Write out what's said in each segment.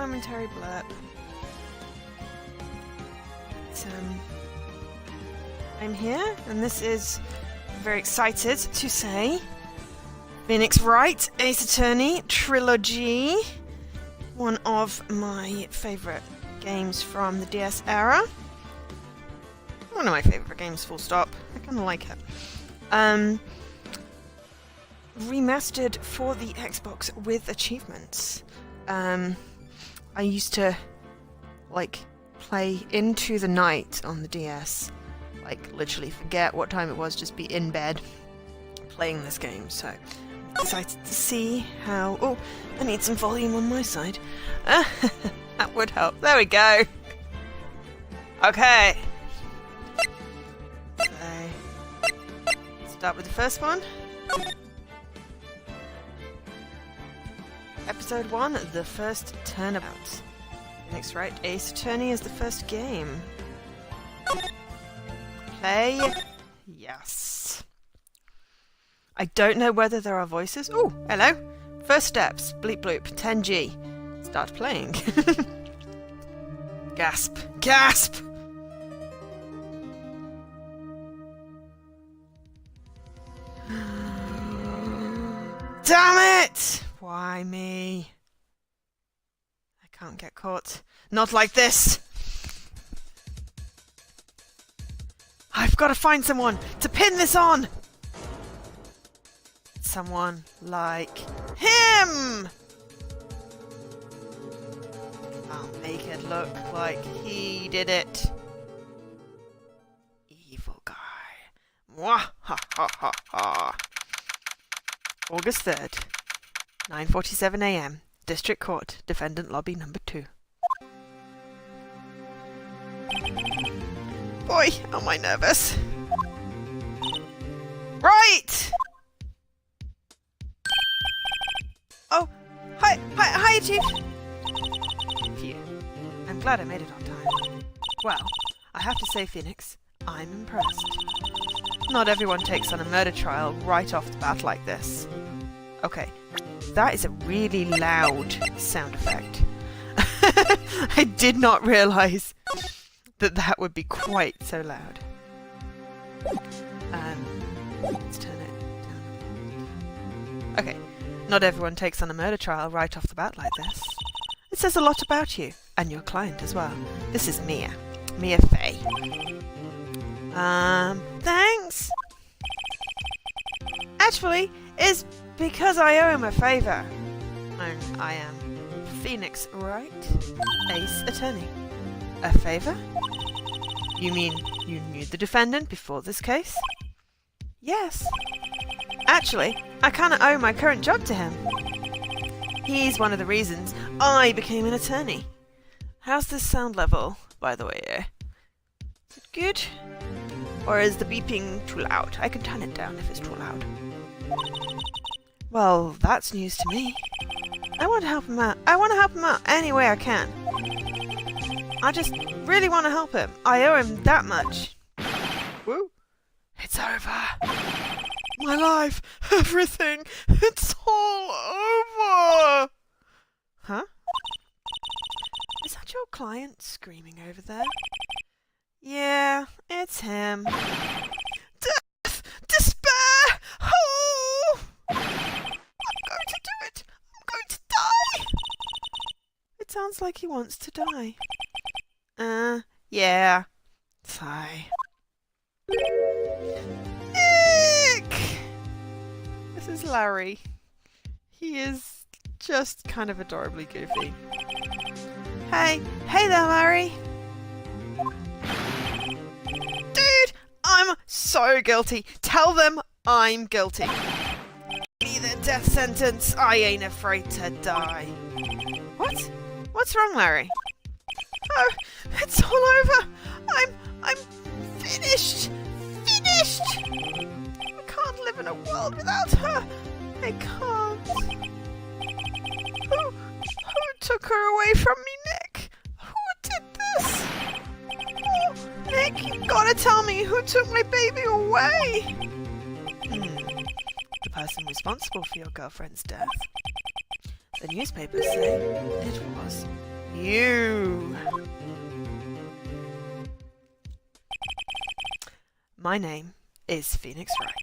momentary blurb. I'm here, and this is very excited to say Phoenix Wright, Ace Attorney, Trilogy. One of my favourite games from the DS era. One of my favourite games, full stop. I kind of like it. Remastered for the Xbox with achievements. I used to, play into the night on the DS. Literally forget what time it was, just be in bed playing this game. So, I'm excited to see how... Oh, I need some volume on my side. That would help. There we go. Okay. So, start with the first one. Episode 1, the first turnabout. Phoenix Wright, Ace Attorney is the first game. Play. Yes. I don't know whether there are voices. Oh, hello. First steps. Bleep bloop. 10G. Start playing. Gasp. Gasp! Damn it! Why me? I can't get caught. Not like this! I've got to find someone to pin this on! Someone like him! I'll make it look like he did it. Evil guy. Mwah ha ha ha ha. August 3rd, 9:47 AM. District Court, Defendant Lobby Number 2. Boy, am I nervous. Right! Oh, hi, Chief! Phew. I'm glad I made it on time. Well, I have to say, Phoenix, I'm impressed. Not everyone takes on a murder trial right off the bat like this. Okay, that is a really loud sound effect. I did not realise that that would be quite so loud. Let's turn it down. Okay, not everyone takes on a murder trial right off the bat like this. It says a lot about you, and your client as well. This is Mia. Mia Fey. Thanks! Actually, it's because I owe him a favour. And I am Phoenix Wright, Ace Attorney. A favour? You mean you knew the defendant before this case? Yes. Actually, I kinda owe my current job to him. He's one of the reasons I became an attorney. How's this sound level, by the way? Is it good? Or is the beeping too loud? I can turn it down if it's too loud. Well, that's news to me. I want to help him out. I want to help him out any way I can. I just really want to help him. I owe him that much. Woo! It's over. My life, everything, it's all over. Huh? Is that your client screaming over there? Yeah, it's him. Death! Despair! Oh! I'm going to do it! I'm going to die! It sounds like he wants to die. Yeah. Sigh. Ick! This is Larry. He is just kind of adorably goofy. Hey there, Larry! Dude, I'm so guilty. Tell them I'm guilty. Give me the death sentence. I ain't afraid to die. What? What's wrong, Larry? Oh, it's all over. I'm finished. Finished. I can't live in a world without her. I can't. Who took her away from me, Nick? Who did this? Oh, Nick, you gotta tell me who took my baby away. The person responsible for your girlfriend's death. The newspapers say it was You. My name is Phoenix Wright.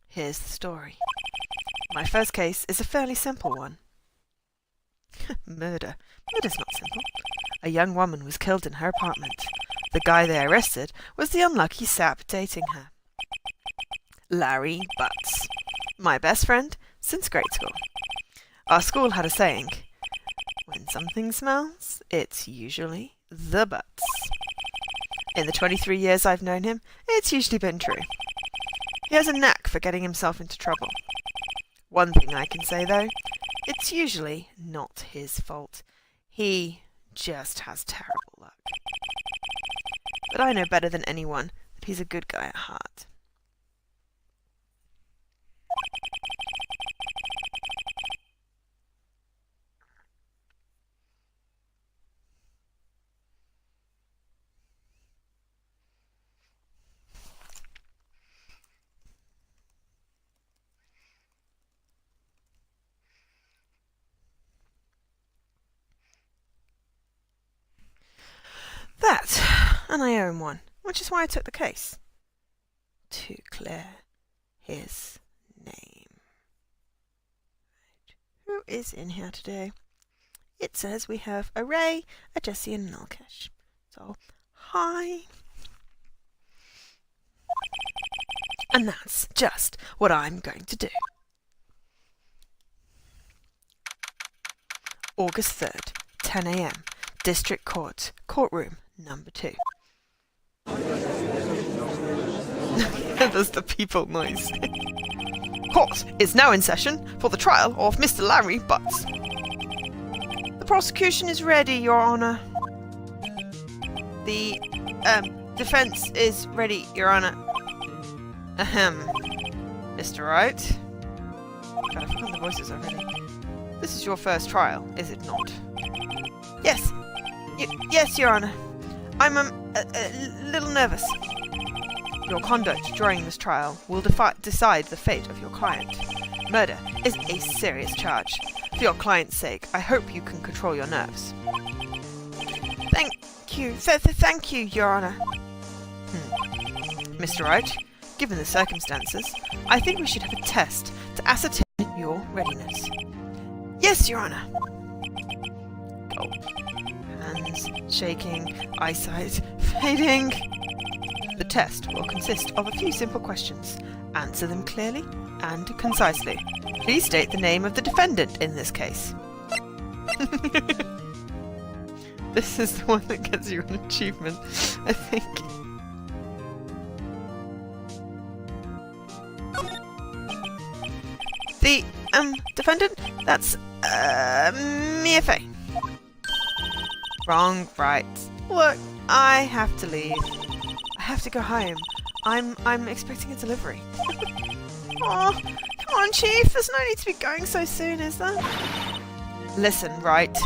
Here's the story. My first case is a fairly simple one. Murder. Murder's not simple. A young woman was killed in her apartment. The guy they arrested was the unlucky sap dating her. Larry Butts. My best friend since grade school. Our school had a saying, when something smells, it's usually the Butts. In the 23 years I've known him, it's usually been true. He has a knack for getting himself into trouble. One thing I can say, though, it's usually not his fault. He just has terrible luck. But I know better than anyone that he's a good guy at heart. That, and I own one, which is why I took the case. To clear his name. Who is in here today? It says we have a Ray, a Jesse, and an Alkesh. So, hi. And that's just what I'm going to do. August 3rd, 10 a.m. District Court, Courtroom Number 2. That's the people noise. Court is now in session for the trial of Mr. Larry Butts. The prosecution is ready, Your Honour. The defence is ready, Your Honour. Ahem. Mr. Wright? God, I've forgotten the voices already. This is your first trial, is it not? Yes. Yes, Your Honour. I'm a little nervous. Your conduct during this trial will decide the fate of your client. Murder is a serious charge. For your client's sake, I hope you can control your nerves. Thank you. Thank you, Your Honour. Mr. Wright, given the circumstances, I think we should have a test to ascertain your readiness. Yes, Your Honour. Gulp. Hands shaking, eyesight fading. The test will consist of a few simple questions. Answer them clearly and concisely. Please state the name of the defendant in this case. This is the one that gets you an achievement, I think. The defendant? That's Mia Fey. Wrong, right. Look, I have to leave. I have to go home. I'm expecting a delivery. Oh, come on, Chief. There's no need to be going so soon, is there? Listen, Wright.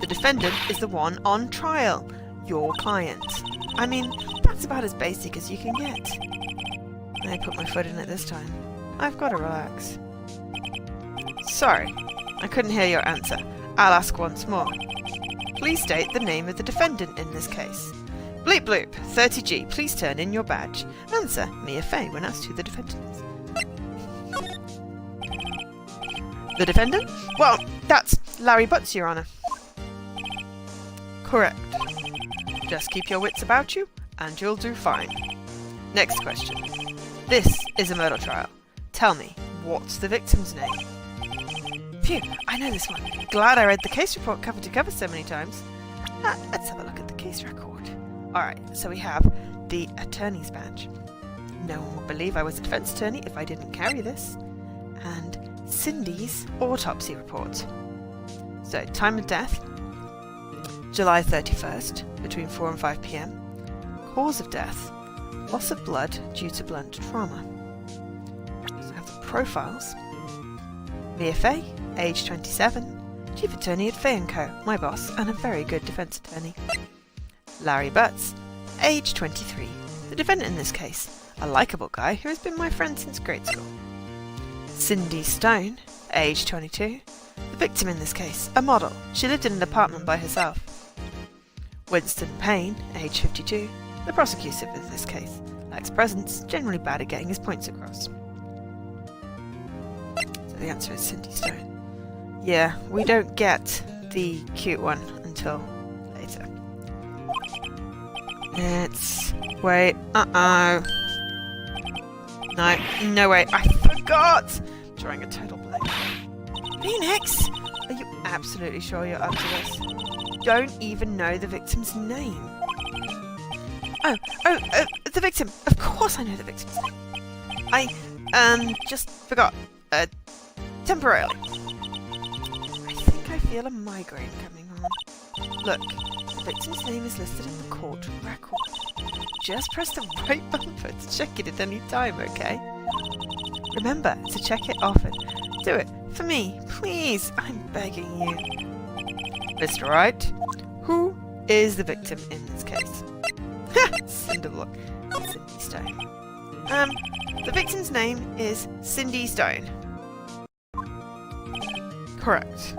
The defendant is the one on trial. Your client. I mean, that's about as basic as you can get. I put my foot in it this time. I've got to relax. Sorry, I couldn't hear your answer. I'll ask once more. Please state the name of the defendant in this case. Bleep bloop, 30G, please turn in your badge. Answer, Mia Fey, when asked who the defendant is. The defendant? Well, that's Larry Butts, Your Honour. Correct. Just keep your wits about you, and you'll do fine. Next question. This is a murder trial. Tell me, what's the victim's name? Phew, I know this one. Glad I read the case report cover to cover so many times. Let's have a look at the case record. Alright, so we have the attorney's badge. No one would believe I was a defense attorney if I didn't carry this. And Cindy's autopsy report. So, time of death, July 31st, between 4 and 5 p.m. Cause of death, loss of blood due to blunt trauma. So I have the profiles. Mia Fey, age 27, Chief Attorney at Fey & Co., my boss, and a very good defence attorney. Larry Butts, age 23, the defendant in this case, a likeable guy who has been my friend since grade school. Cindy Stone, age 22, The victim in this case, a model. She lived in an apartment by herself. Winston Payne, age 52, the prosecutor in this case, lacks presence, generally bad at getting his points across. So the answer is Cindy Stone. Yeah, we don't get the cute one until later. Wait, No way, I forgot! I'm drawing a total blank. Phoenix! Are you absolutely sure you're up to this? Don't even know the victim's name. Oh, the victim! Of course I know the victim's name. I, just forgot. Temporarily. I think I feel a migraine coming on. Look, the victim's name is listed in the court record. Just press the right bumper to check it at any time, okay? Remember to check it often. Do it for me, please. I'm begging you. Mr. Wright, who is the victim in this case? Cinderblock. Cindy Stone. The victim's name is Cindy Stone. Correct.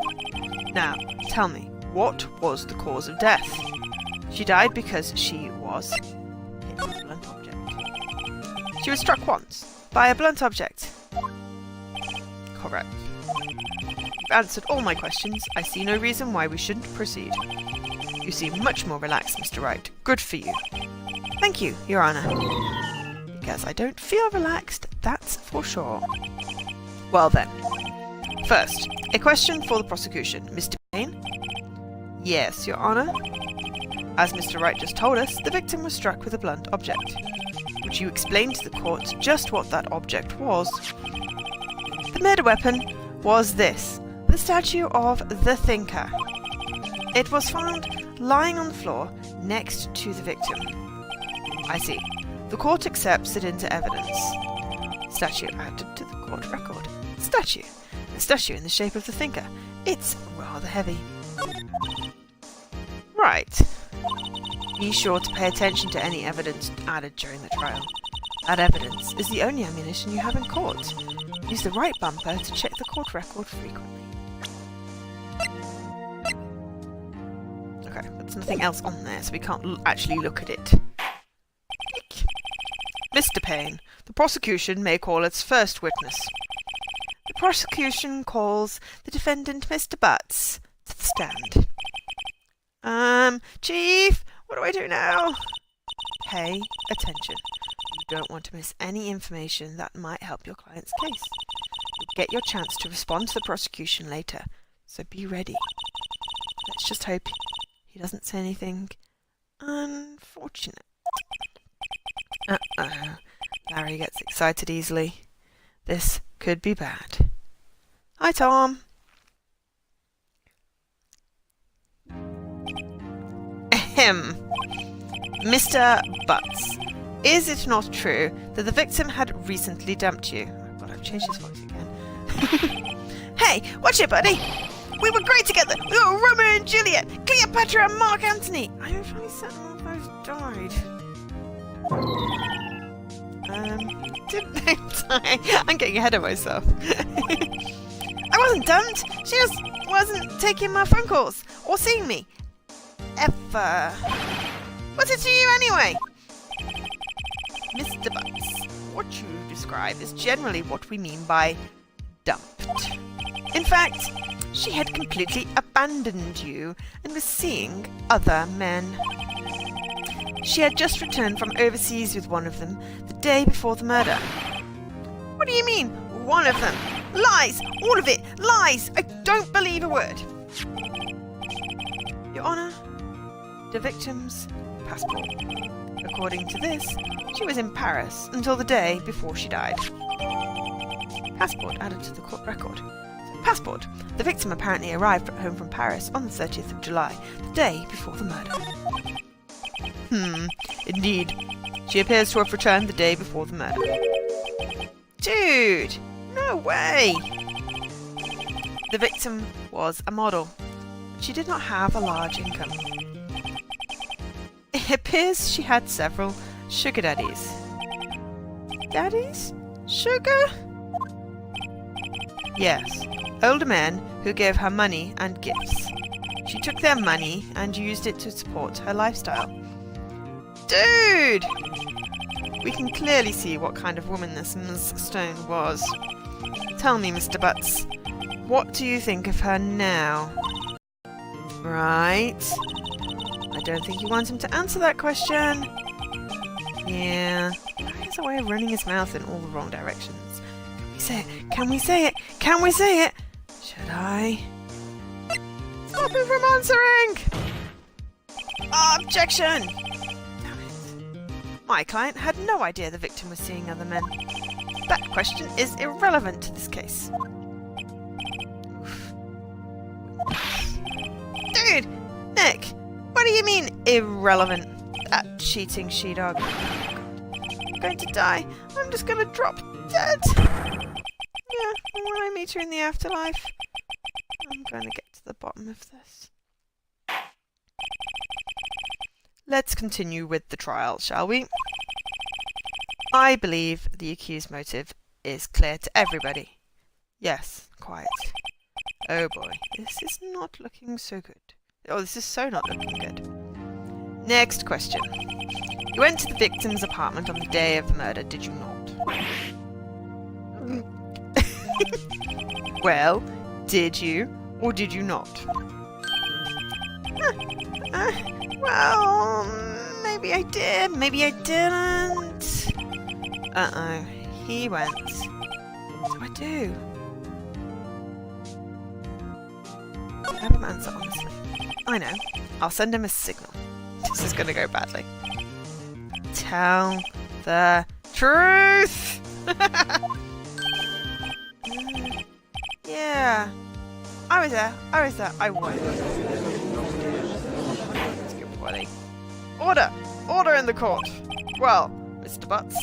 Now, tell me, what was the cause of death? She died because she was hit with a blunt object. She was struck once by a blunt object. Correct. You've answered all my questions. I see no reason why we shouldn't proceed. You seem much more relaxed, Mr. Wright. Good for you. Thank you, Your Honour. Because I don't feel relaxed, that's for sure. Well then. First, a question for the prosecution. Mr. Payne? Yes, Your Honour. As Mr. Wright just told us, the victim was struck with a blunt object. Would you explain to the court just what that object was? The murder weapon was this, the statue of the Thinker. It was found lying on the floor next to the victim. I see. The court accepts it into evidence. Statue added to the court record. Statue. The statue in the shape of the Thinker. It's rather heavy. Right. Be sure to pay attention to any evidence added during the trial. That evidence is the only ammunition you have in court. Use the right bumper to check the court record frequently. Okay, there's nothing else on there, so we can't actually look at it. Mr. Payne, the prosecution may call its first witness. The prosecution calls the defendant, Mr. Butts, to the stand. Chief, what do I do now? Pay attention. You don't want to miss any information that might help your client's case. You'll get your chance to respond to the prosecution later, so be ready. Let's just hope he doesn't say anything unfortunate. Uh-oh. Larry gets excited easily. This could be bad. Hi, Tom. Ahem. Mr. Butts, is it not true that the victim had recently dumped you? Oh God, I've changed his voice again. Hey, watch it, buddy. We were great together. We were Romeo and Juliet, Cleopatra and Mark Antony. I don't really said all those died. I'm getting ahead of myself. I wasn't dumped. She just wasn't taking my phone calls or seeing me. Ever. What's it to you anyway? Mr. Butts, what you describe is generally what we mean by dumped. In fact, she had completely abandoned you and was seeing other men. She had just returned from overseas with one of them the day before the murder. What do you mean, one of them? Lies! All of it! Lies! I don't believe a word! Your Honour, the victim's passport. According to this, she was in Paris until the day before she died. Passport added to the court record. Passport. The victim apparently arrived home from Paris on the 30th of July, the day before the murder. Indeed. She appears to have returned the day before the murder. Dude! No way! The victim was a model. She did not have a large income. It appears she had several sugar daddies. Daddies? Sugar? Yes. Older men who gave her money and gifts. She took their money and used it to support her lifestyle. Dude! We can clearly see what kind of woman this Ms. Stone was. Tell me, Mr. Butts, what do you think of her now? Right. I don't think you want him to answer that question. Yeah. He has a way of running his mouth in all the wrong directions. Can we say it? Can we say it? Should I? Stop him from answering! Objection! Damn it. My client had no idea the victim was seeing other men. That question is irrelevant to this case. Oof. Dude! Nick! What do you mean, irrelevant? That cheating she-dog. I'm going to die. I'm just going to drop dead. Yeah, when I meet her in the afterlife, I'm going to get to the bottom of this. Let's continue with the trial, shall we? I believe the accused motive is clear to everybody. Yes, quiet. Oh boy, this is not looking so good. Oh, this is so not looking good. Next question. You went to the victim's apartment on the day of the murder, did you not? Well, did you or did you not? Well, maybe I did, maybe I didn't. Uh-oh, he went. What do I do? Have him answer honestly. I know. I'll send him a signal. This is going to go badly. Tell the truth! Yeah. I was there. I won't. That's good, buddy. Order! Order in the court! Well, Mr. Butts.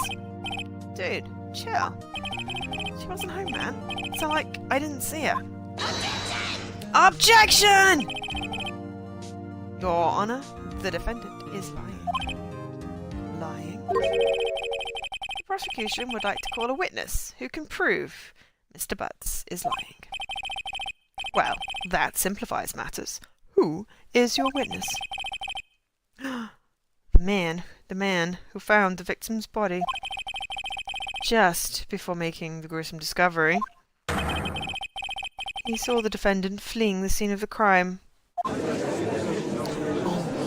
Dude, chill. She wasn't home, man. So, like, I didn't see her. Objection! Your Honour, the defendant is lying. Lying? The prosecution would like to call a witness who can prove Mr. Butts is lying. Well, that simplifies matters. Who is your witness? The man who found the victim's body just before making the gruesome discovery. He saw the defendant fleeing the scene of the crime.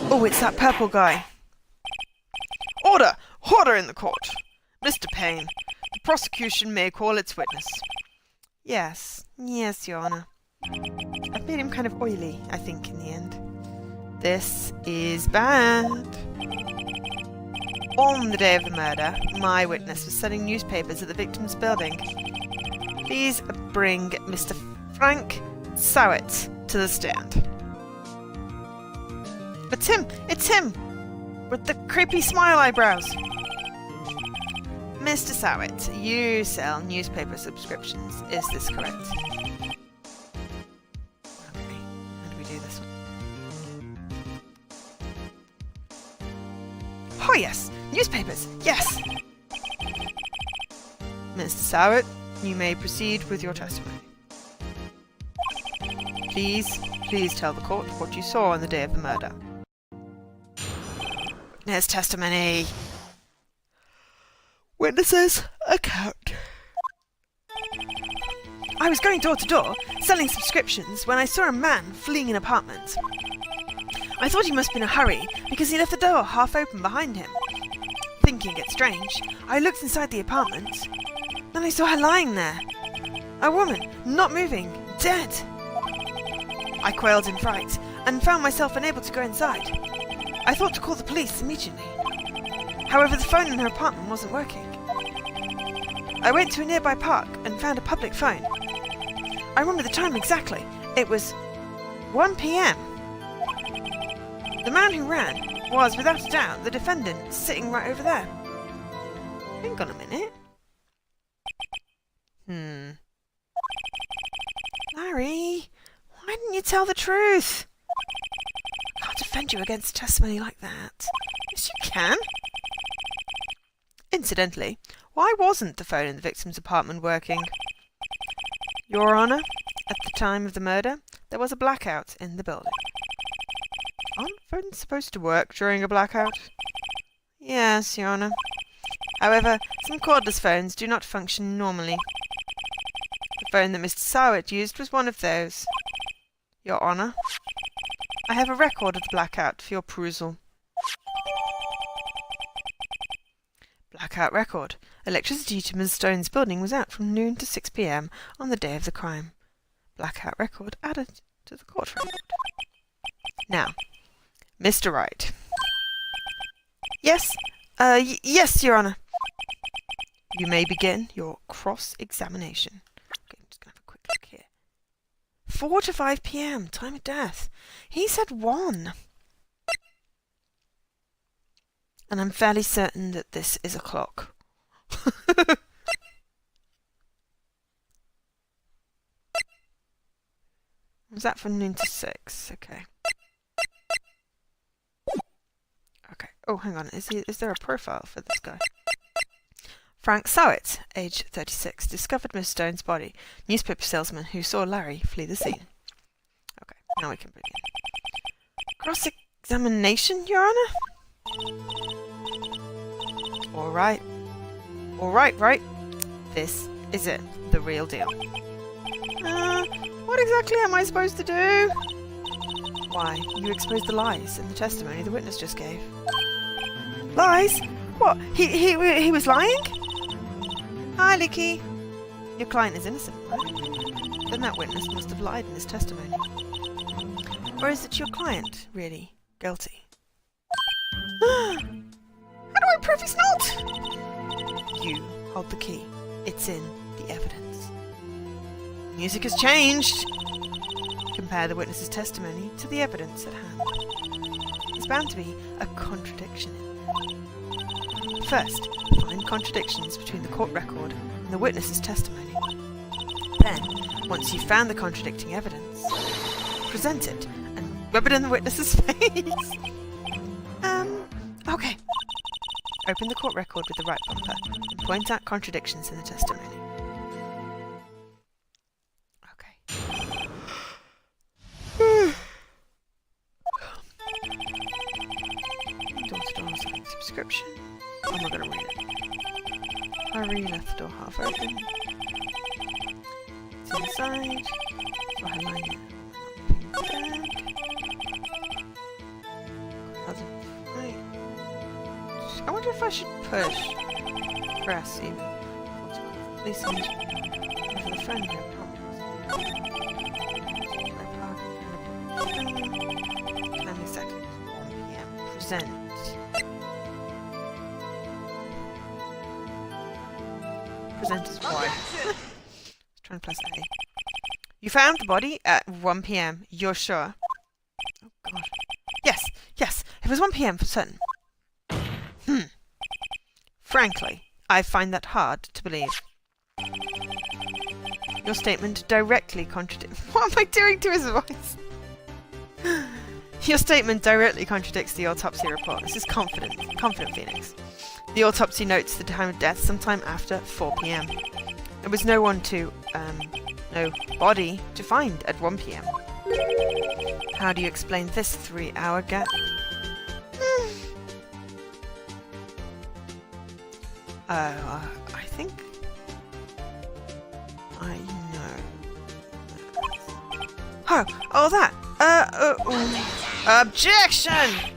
Oh, it's that purple guy. Order! Order in the court! Mr. Payne, the prosecution may call its witness. Yes, Your Honour. I've made him kind of oily, I think, in the end. This is bad. On the day of the murder, my witness was selling newspapers at the victim's building. Please bring Mr. Frank Sowett to the stand. It's him! It's him! With the creepy smile eyebrows! Mr. Sowett, you sell newspaper subscriptions. Is this correct? Okay, how do we do this one? Oh yes! Newspapers! Yes! Mr. Sowett, you may proceed with your testimony. Please tell the court what you saw on the day of the murder. Witness testimony. Witness's account. I was going door to door, selling subscriptions, when I saw a man fleeing an apartment. I thought he must be in a hurry, because he left the door half open behind him. Thinking it strange, I looked inside the apartment. Then I saw her lying there. A woman, not moving, dead. I quailed in fright, and found myself unable to go inside. I thought to call the police immediately. However, the phone in her apartment wasn't working. I went to a nearby park and found a public phone. I remember the time exactly. It was 1 p.m. The man who ran was, without a doubt, the defendant sitting right over there. Hang on a minute. Larry, why didn't you tell the truth? I can't defend you against testimony like that. Yes, you can. Incidentally, why wasn't the phone in the victim's apartment working? Your Honour, At the time of the murder, there was a blackout in the building. Aren't phones supposed to work during a blackout? Yes, Your Honour. However, some cordless phones do not function normally. The phone that Mr. Sowett used was one of those. Your Honour, I have a record of the blackout for your perusal. Blackout record. Electricity to Ms. Stone's building was out from noon to 6 p.m. on the day of the crime. Blackout record added to the court record. Now, Mr. Wright. Yes? Yes, Your Honour. You may begin your cross-examination. Okay, I'm just going to have a quick look here. 4 to 5 p.m. time of death. He said 1. And I'm fairly certain that this is a clock. Was that from noon to 6? Okay. Okay. Oh, hang on. Is there a profile for this guy? Frank Sowett, age 36, discovered Miss Stone's body. Newspaper salesman who saw Larry flee the scene. Okay, now we can begin. Cross-examination, Your Honour? All right. All right, right. This is it. The real deal. What exactly am I supposed to do? Why, you exposed the lies in the testimony the witness just gave. Lies? What? He was lying? Hi, Licky. Your client is innocent, right? Then that witness must have lied in his testimony. Or is it your client, really, guilty? How do I prove he's not? You hold the key. It's in the evidence. Music has changed. Compare the witness's testimony to the evidence at hand. There's bound to be a contradiction in there. First, find contradictions between the court record and the witness's testimony. Then, once you've found the contradicting evidence, present it and rub it in the witness's face. Okay. Open the court record with the right bumper and point out contradictions in the testimony. Door-to-door signing subscription. I'm not going to read it. Hurry, left the door half open. It's inside. So I line it. Right. I wonder if I should push. Press even. Please send over the friend here. Time exactly 1 p.m. Present. Present as Y. Trying to press A. You found the body at 1 p.m. You're sure? Oh God. Yes, yes. It was 1 p.m. for certain. Frankly, I find that hard to believe. Your statement directly contradicts... What am I doing to his voice? Your statement directly contradicts the autopsy report. This is confident Phoenix. The autopsy notes the time of death sometime after 4 p.m. There was no body to find at 1 p.m. How do you explain this 3-hour gap? I think I know. Oh, that! Objection!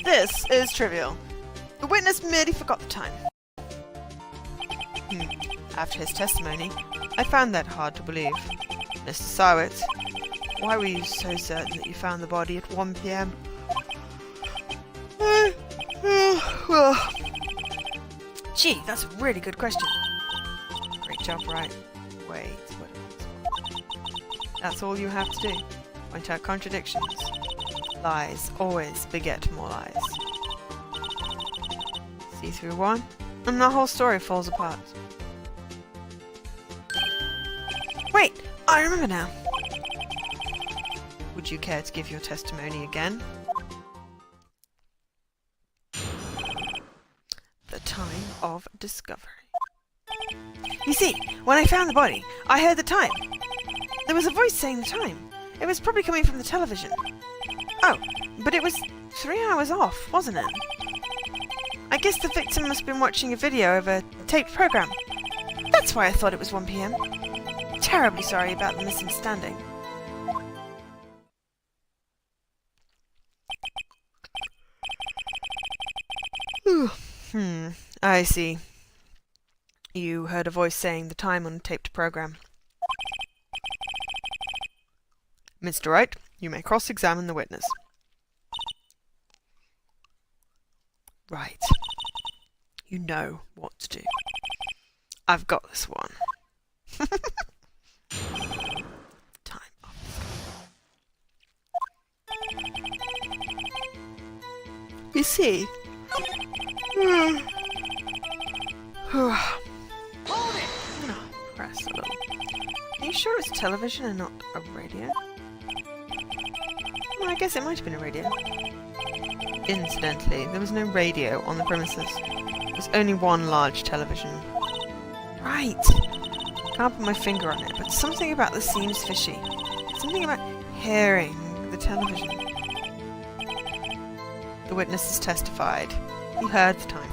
This is trivial. The witness merely forgot the time. After his testimony, I found that hard to believe. Mr. Sowett, why were you so certain that you found the body at 1 p.m.? Well... Gee, that's a really good question. Great job, Wright. Wait, that's all you have to do. Point out contradictions. Lies always beget more lies. See through one, and the whole story falls apart. Wait, I remember now. Would you care to give your testimony again? The time of discovery. You see, when I found the body, I heard the time. There was a voice saying the time. It was probably coming from the television. Oh, but it was 3 hours off, wasn't it? I guess the victim must have been watching a video of a taped program. That's why I thought it was 1 PM. Terribly sorry about the misunderstanding. I see. You heard a voice saying the time on a taped program. Mr. Wright, you may cross-examine the witness. Right. You know what to do. I've got this one. Time up. You see? Press a little. Are you sure it's television and not a radio? Well, I guess it might have been a radio. Incidentally, there was no radio on the premises. There was only one large television. Right. Can't put my finger on it, but something about this seems fishy. Something about hearing the television. The witness has testified. He heard the time.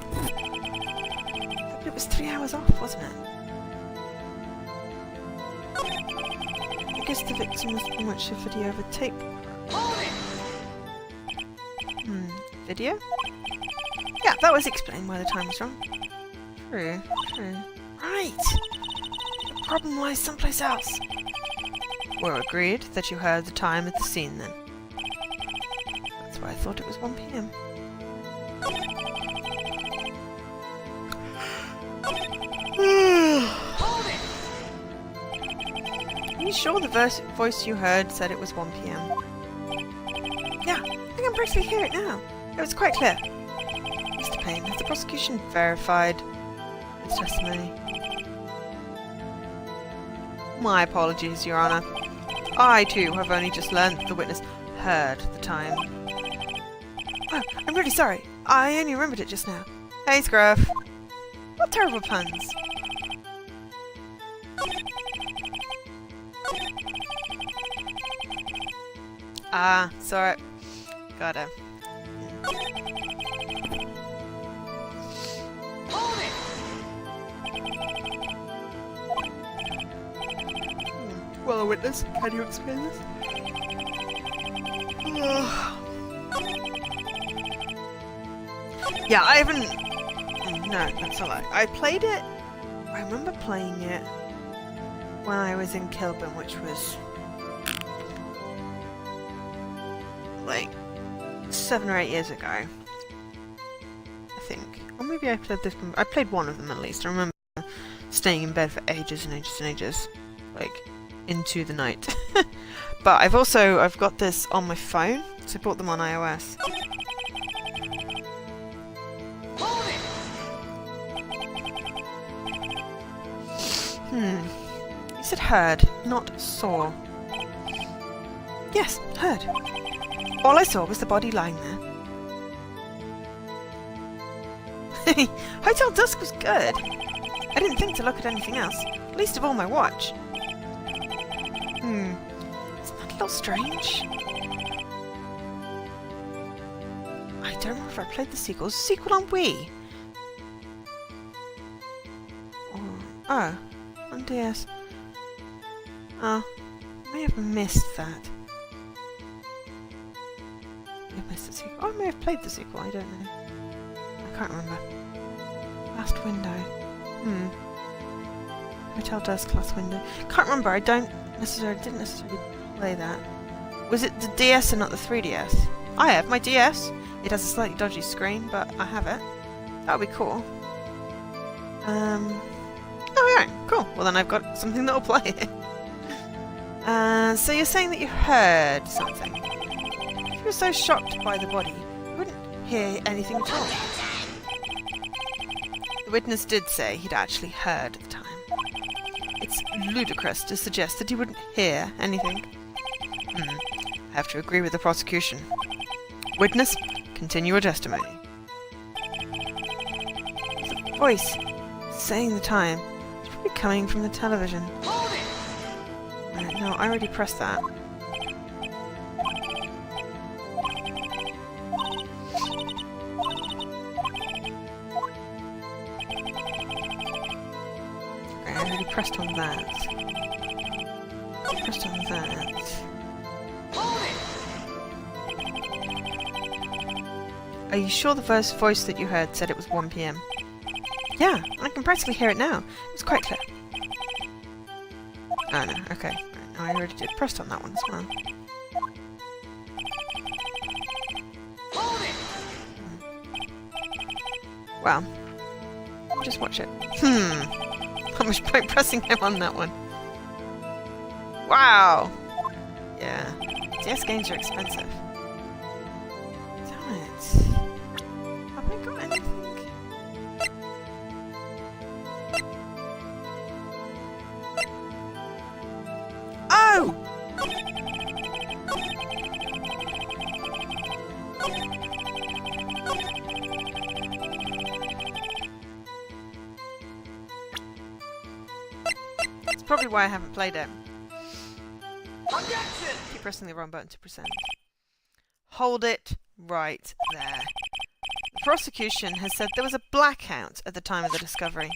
But it was 3 hours off, wasn't it? I guess the victim must have watched a video of a tape. Video? Yeah, that was explain why the time was wrong. True. Right! The problem lies someplace else. We're agreed that you heard the time at the scene then. That's why I thought it was 1 PM. Are you sure the voice you heard said it was 1 PM? Yeah, I can practically hear it now. It was quite clear. Mr. Payne, has the prosecution verified its testimony? My apologies, Your Honour. I, too, have only just learned that the witness heard the time. Oh, I'm really sorry. I only remembered it just now. Hey, Scruff. What terrible puns. Ah, sorry. Gotta. Well, a witness, can you explain this? Yeah, I haven't... No, that's a lie. I played it... I remember playing it when I was in Kilburn, which was... like 7 or 8 years ago, I think. Or maybe I played this one. I played one of them at least. I remember staying in bed for ages and ages and ages, like into the night. But I've got this on my phone, so I bought them on iOS. You said heard, not saw. Yes, heard. All I saw was the body lying there. Hotel Dusk was good. I didn't think to look at anything else, least of all my watch. Isn't that a little strange? I don't remember if I played the sequel. Was the sequel on Wii? Oh, on DS. Oh, I may have missed that. I missed the sequel. Oh, I may have played the sequel, I don't know. I can't remember. Last window. Hotel Dusk, last window. Can't remember, I didn't necessarily play that. Was it the DS and not the 3DS? I have my DS. It has a slightly dodgy screen, but I have it. That would be cool. Oh yeah, cool. Well then I've got something that'll play it. So you're saying that you heard something. If you were so shocked by the body, you wouldn't hear anything at all. The witness did say he'd actually heard the time. It's ludicrous to suggest that he wouldn't hear anything. I have to agree with the prosecution. Witness, continue your testimony. The voice saying the time is probably coming from the television. No, I already pressed that. Okay, I already pressed on that. Pressed on that. Are you sure the first voice that you heard said it was 1 PM? Yeah, I can practically hear it now. It's quite clear. Oh no, okay. No, I already did pressed on that one as well. Well, just watch it. How much point pressing him on that one? Wow! Yeah. DS games are expensive. Damn it. Have I got anything? Oh! That's probably why I haven't played it. Keep pressing the wrong button to present. Hold it right there. The prosecution has said there was a blackout at the time of the discovery.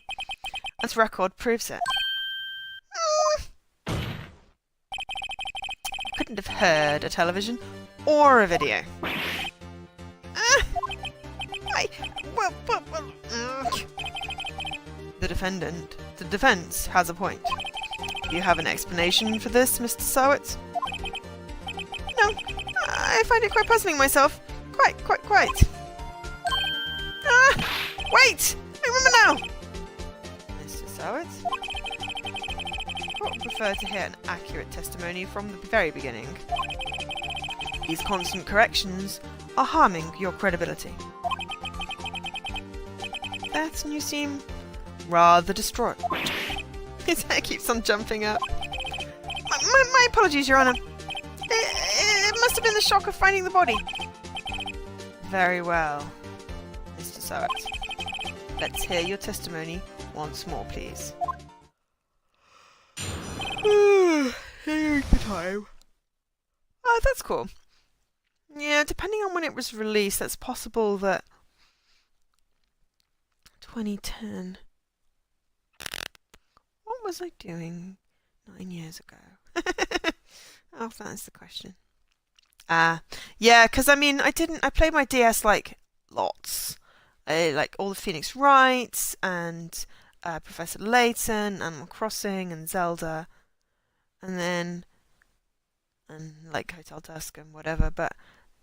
This record proves it. Couldn't have heard a television or a video. The defense has a point. Do you have an explanation for this, Mr. Sowitz? No, I find it quite puzzling myself. Quite. Wait! I remember now! Mr. Sowitz? I would prefer to hear an accurate testimony from the very beginning. These constant corrections are harming your credibility. That's when you seem rather distraught. His hair keeps on jumping up. My apologies, Your Honour. It must have been the shock of finding the body. Very well, Mr. Sowitz. Let's hear your testimony once more, please. Here's the time. Oh, that's cool. Yeah, depending on when it was released, that's possible that 2010. What was I doing 9 years ago? Oh, that's the question. Yeah, because I mean, I played my DS like lots. Like all the Phoenix Wrights and Professor Layton, Animal Crossing and Zelda. And like Hotel Dusk and whatever, but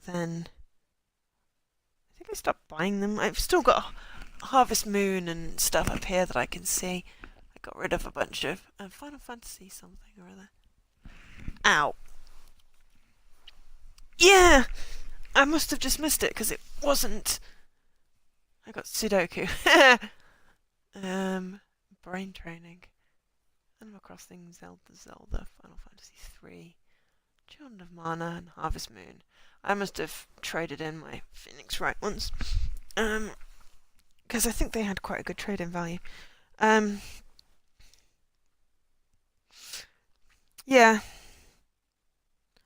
then I think I stopped buying them. I've still got Harvest Moon and stuff up here that I can see. I got rid of a bunch of Final Fantasy something or other. Ow. Yeah! I must have just missed it because it wasn't. I got Sudoku. Brain training. Animal Crossing, Zelda, Final Fantasy 3, Children of Mana, and Harvest Moon. I must have traded in my Phoenix Wright ones. Because I think they had quite a good trade-in value. Yeah.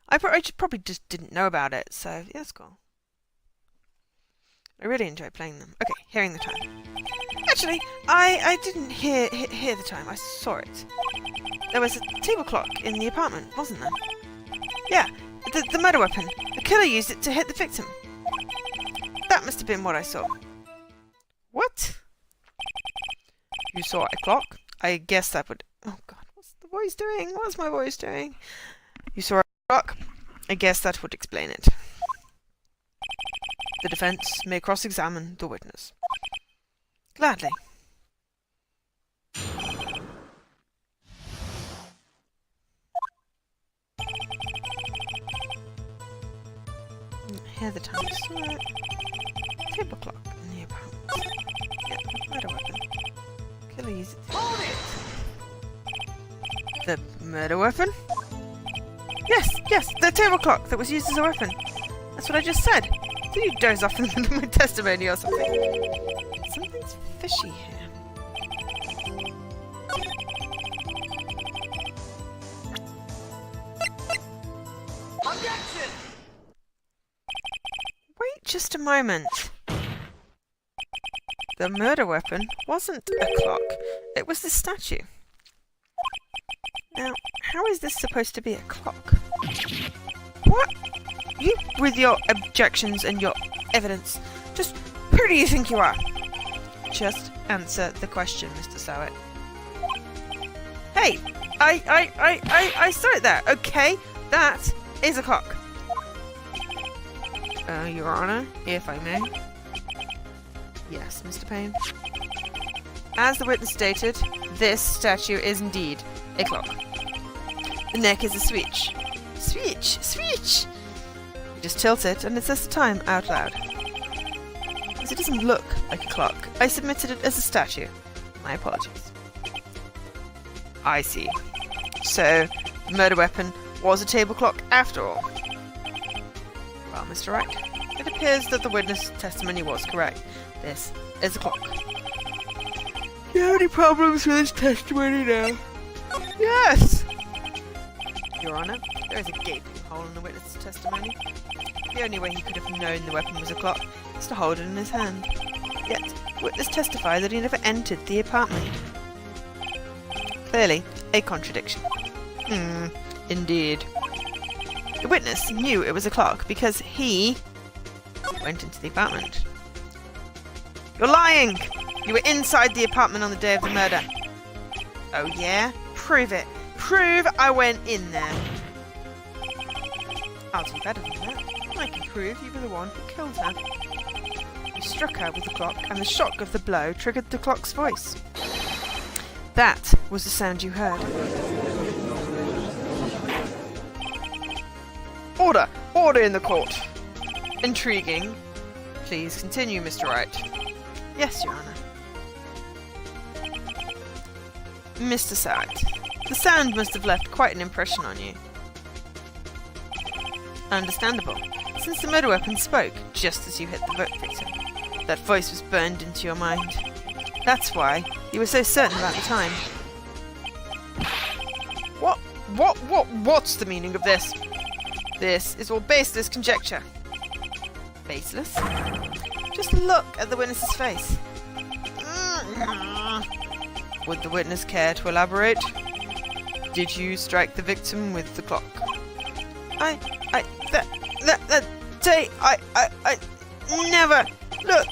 I probably just didn't know about it, so yeah, that's cool. I really enjoy playing them. Okay, hearing the time. Actually, I didn't hear the time. I saw it. There was a table clock in the apartment, wasn't there? Yeah, the murder weapon. The killer used it to hit the victim. That must have been what I saw. What? You saw a clock? I guess that would... Oh god, what's the voice doing? What's my voice doing? You saw a clock? I guess that would explain it. The defense may cross-examine the witness. Gladly. Hear the time. Table clock in the apartment. Yeah, murder weapon. Killer used it. The murder weapon? Yes, the table clock that was used as a weapon. That's what I just said. Did you doze off in the middle of my testimony or something? Something's fishy here. Objection! Wait just a moment. The murder weapon wasn't a clock. It was the statue. Now, how is this supposed to be a clock? What? You, with your objections and your evidence, just who do you think you are? Just answer the question, Mr. Sowett. Hey, I saw it there, okay? That is a clock. Your Honor, if I may. Yes, Mr. Payne. As the witness stated, this statue is indeed a clock. The neck is a switch. Switch! Switch! You just tilt it and it says the time out loud. As it doesn't look like a clock, I submitted it as a statue. My apologies. I see. So, the murder weapon was a table clock after all. Well, Mr. Wright, it appears that the witness testimony was correct. This is a clock. Do you have any problems with his testimony now? Yes! Your Honor, there is a gaping hole in the witness's testimony. The only way he could have known the weapon was a clock is to hold it in his hand. Yet, the witness testified that he never entered the apartment. Clearly, a contradiction. Indeed. The witness knew it was a clock because he went into the apartment. You're lying! You were inside the apartment on the day of the murder. Oh yeah? Prove it. Prove I went in there. I'll do better than that. I can prove you were the one who killed her. You struck her with the clock, and the shock of the blow triggered the clock's voice. That was the sound you heard. Order! Order in the court! Intriguing. Please continue, Mr. Wright. Yes, Your Honor. Mr. Sowett, the sound must have left quite an impression on you. Understandable, since the murder weapon spoke just as you hit the victim. That voice was burned into your mind. That's why you were so certain about the time. What's the meaning of this? This is all baseless conjecture. Baseless? Just look at the witness's face. Would the witness care to elaborate? Did you strike the victim with the clock? That day, I never. Look,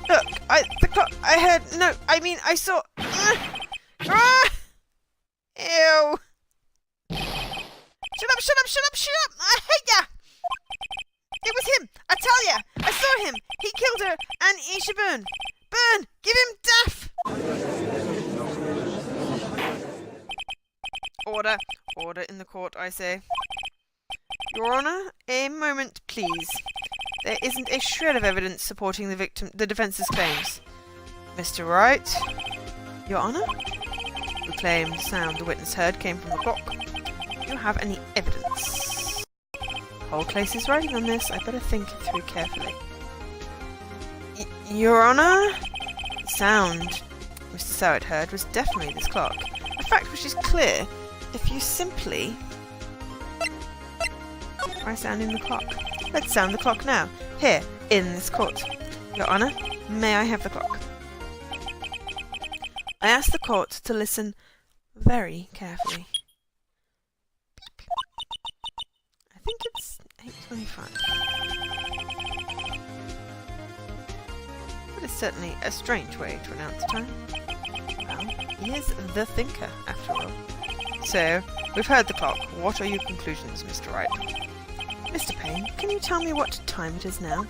the clock, I had, no, I mean, I saw. Ew. Shut up, I hate ya. It was him, I tell ya, I saw him, he killed her, and he should burn. Burn, give him death. Order. Order in the court, I say. Your Honor, a moment, please. There isn't a shred of evidence supporting the defence's claims. Mr. Wright? Your Honor? You claim the sound the witness heard came from the clock. Do you have any evidence? The whole case is riding on this. I better think it through carefully. Your Honor? The sound Mr. Sowett heard was definitely this clock. A fact which is clear if you simply try sounding the clock. Let's sound the clock now, here, in this court. Your Honor, may I have the clock? I ask the court to listen very carefully. I think it's 8:25. That is certainly a strange way to announce time. Well, he is the thinker, after all. So, we've heard the clock. What are your conclusions, Mr. Wright? Mr. Payne, can you tell me what time it is now?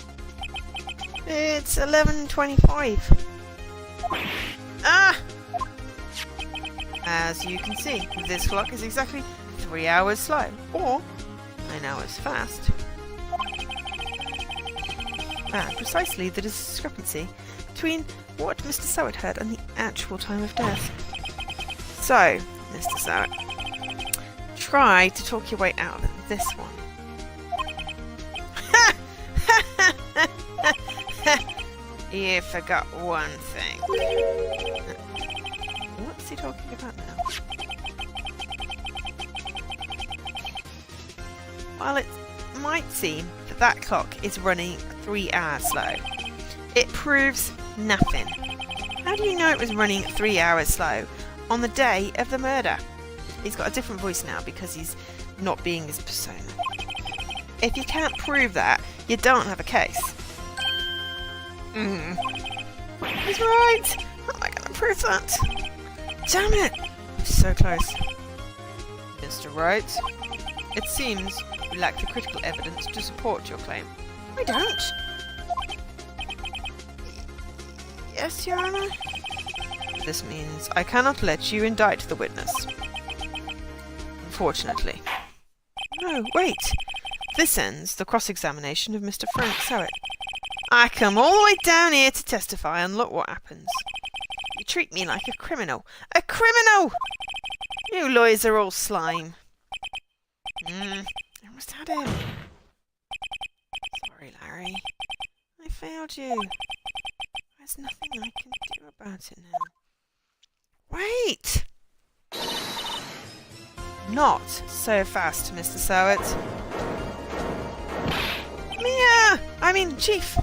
It's 11:25. Ah! As you can see, this clock is exactly 3 hours slow, or 9 hours fast. And precisely the discrepancy between what Mr. Sowett heard and the actual time of death. So, Mr. Sowett, try to talk your way out of this one. You forgot one thing. What's he talking about now? Well, it's might seem that that clock is running 3 hours slow. It proves nothing. How do you know it was running 3 hours slow on the day of the murder? He's got a different voice now because he's not being his persona. If you can't prove that, you don't have a case. He's right! How am I going to prove that? Damn it! I'm so close. Mr. Wright, it seems you lack the critical evidence to support your claim. I don't. Yes, Your Honor? This means I cannot let you indict the witness. Unfortunately. No, wait. This ends the cross-examination of Mr. Frank Sowett. I come all the way down here to testify, and look what happens. You treat me like a criminal. A criminal! You lawyers are all slime. I almost had him. Sorry, Larry. I failed you. There's nothing I can do about it now. Wait! Not so fast, Mr. Sowett. Chief!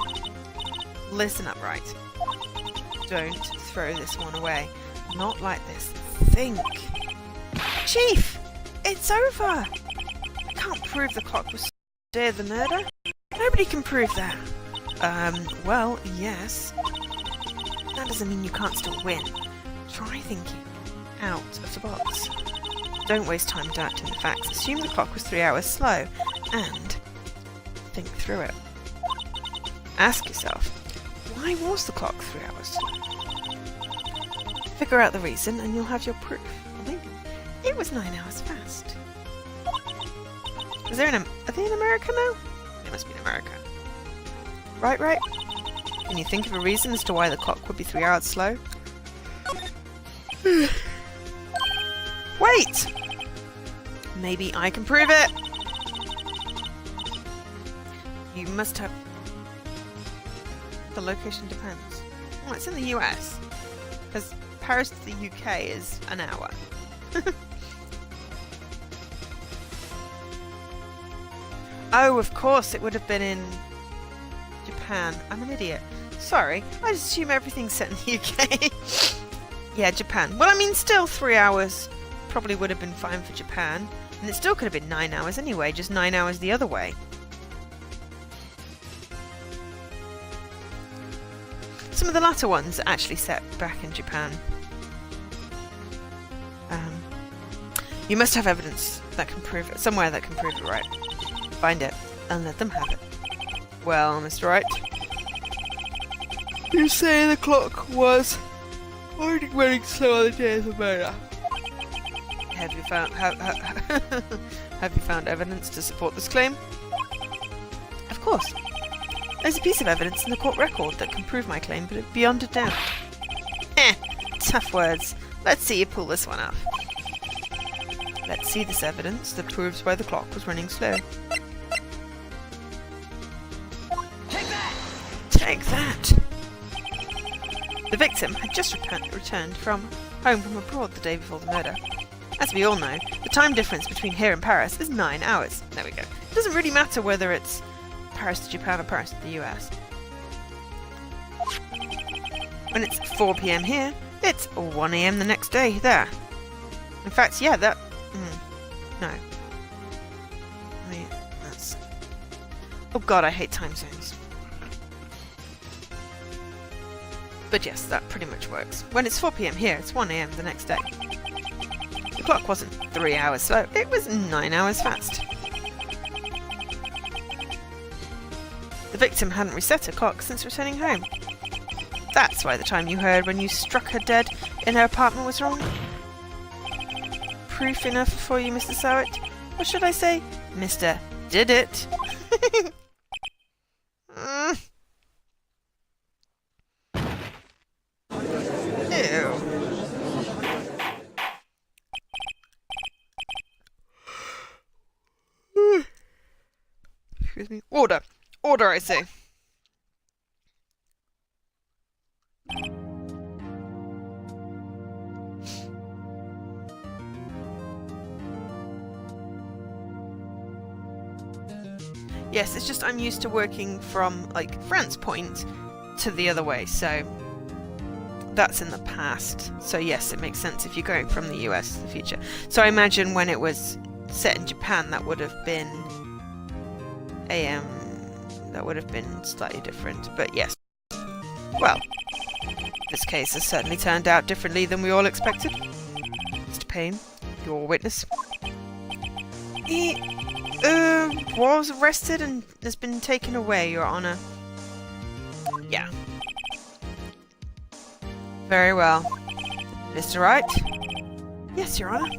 Listen up, Wright. Don't throw this one away. Not like this. Think. Chief! It's over! I can't prove the clock was the day of the murder. Nobody can prove that. Well, yes. That doesn't mean you can't still win. Try thinking out of the box. Don't waste time doubting the facts. Assume the clock was 3 hours slow, and think through it. Ask yourself, why was the clock 3 hours slow? Figure out the reason, and you'll have your proof. Or maybe it was 9 hours fast. Are they in America now? They must be in America. Right? Can you think of a reason as to why the clock would be 3 hours slow? Wait! Maybe I can prove it! You must have... The location depends. Well, it's in the US. Because Paris to the UK is an hour. Oh, of course it would have been in Japan. I'm an idiot. Sorry, I just assume everything's set in the UK. Yeah, Japan. Well, I mean, still 3 hours probably would have been fine for Japan. And it still could have been 9 hours anyway, just 9 hours the other way. Some of the latter ones are actually set back in Japan. You must have evidence that can prove it, somewhere that can prove it, right? Find it, and let them have it. Well, Mr. Wright, you say the clock was already running slow on the day of the murder. Have you found have you found evidence to support this claim? Of course. There's a piece of evidence in the court record that can prove my claim, but beyond a doubt. Tough words. Let's see you pull this one off. Let's see this evidence that proves why the clock was running slow. Take that! The victim had just returned home from abroad the day before the murder. As we all know, the time difference between here and Paris is 9 hours. There we go. It doesn't really matter whether it's Paris to Japan or Paris to the US. When it's 4 PM here, it's 1 AM the next day there. In fact, yeah, that... no. I mean, that's... Oh god, I hate time zones. But yes, that pretty much works. When it's 4 PM here, it's 1 AM the next day. The clock wasn't 3 hours slow, it was 9 hours fast. The victim hadn't reset her clock since returning home. That's why the time you heard when you struck her dead in her apartment was wrong. Proof enough for you, Mr. Sowett? Or should I say, Mr. Did It? Ew. Excuse me. Order! Order, I say! Yes, it's just I'm used to working from, like, France Point to the other way, so that's in the past. So yes, it makes sense if you're going from the US to the future. So I imagine when it was set in Japan, that would have been that would have been slightly different. But yes. Well, this case has certainly turned out differently than we all expected. Mr. Payne, your witness. He was arrested and has been taken away, Your Honor. Yeah. Very well. Mr. Wright? Yes, Your Honor.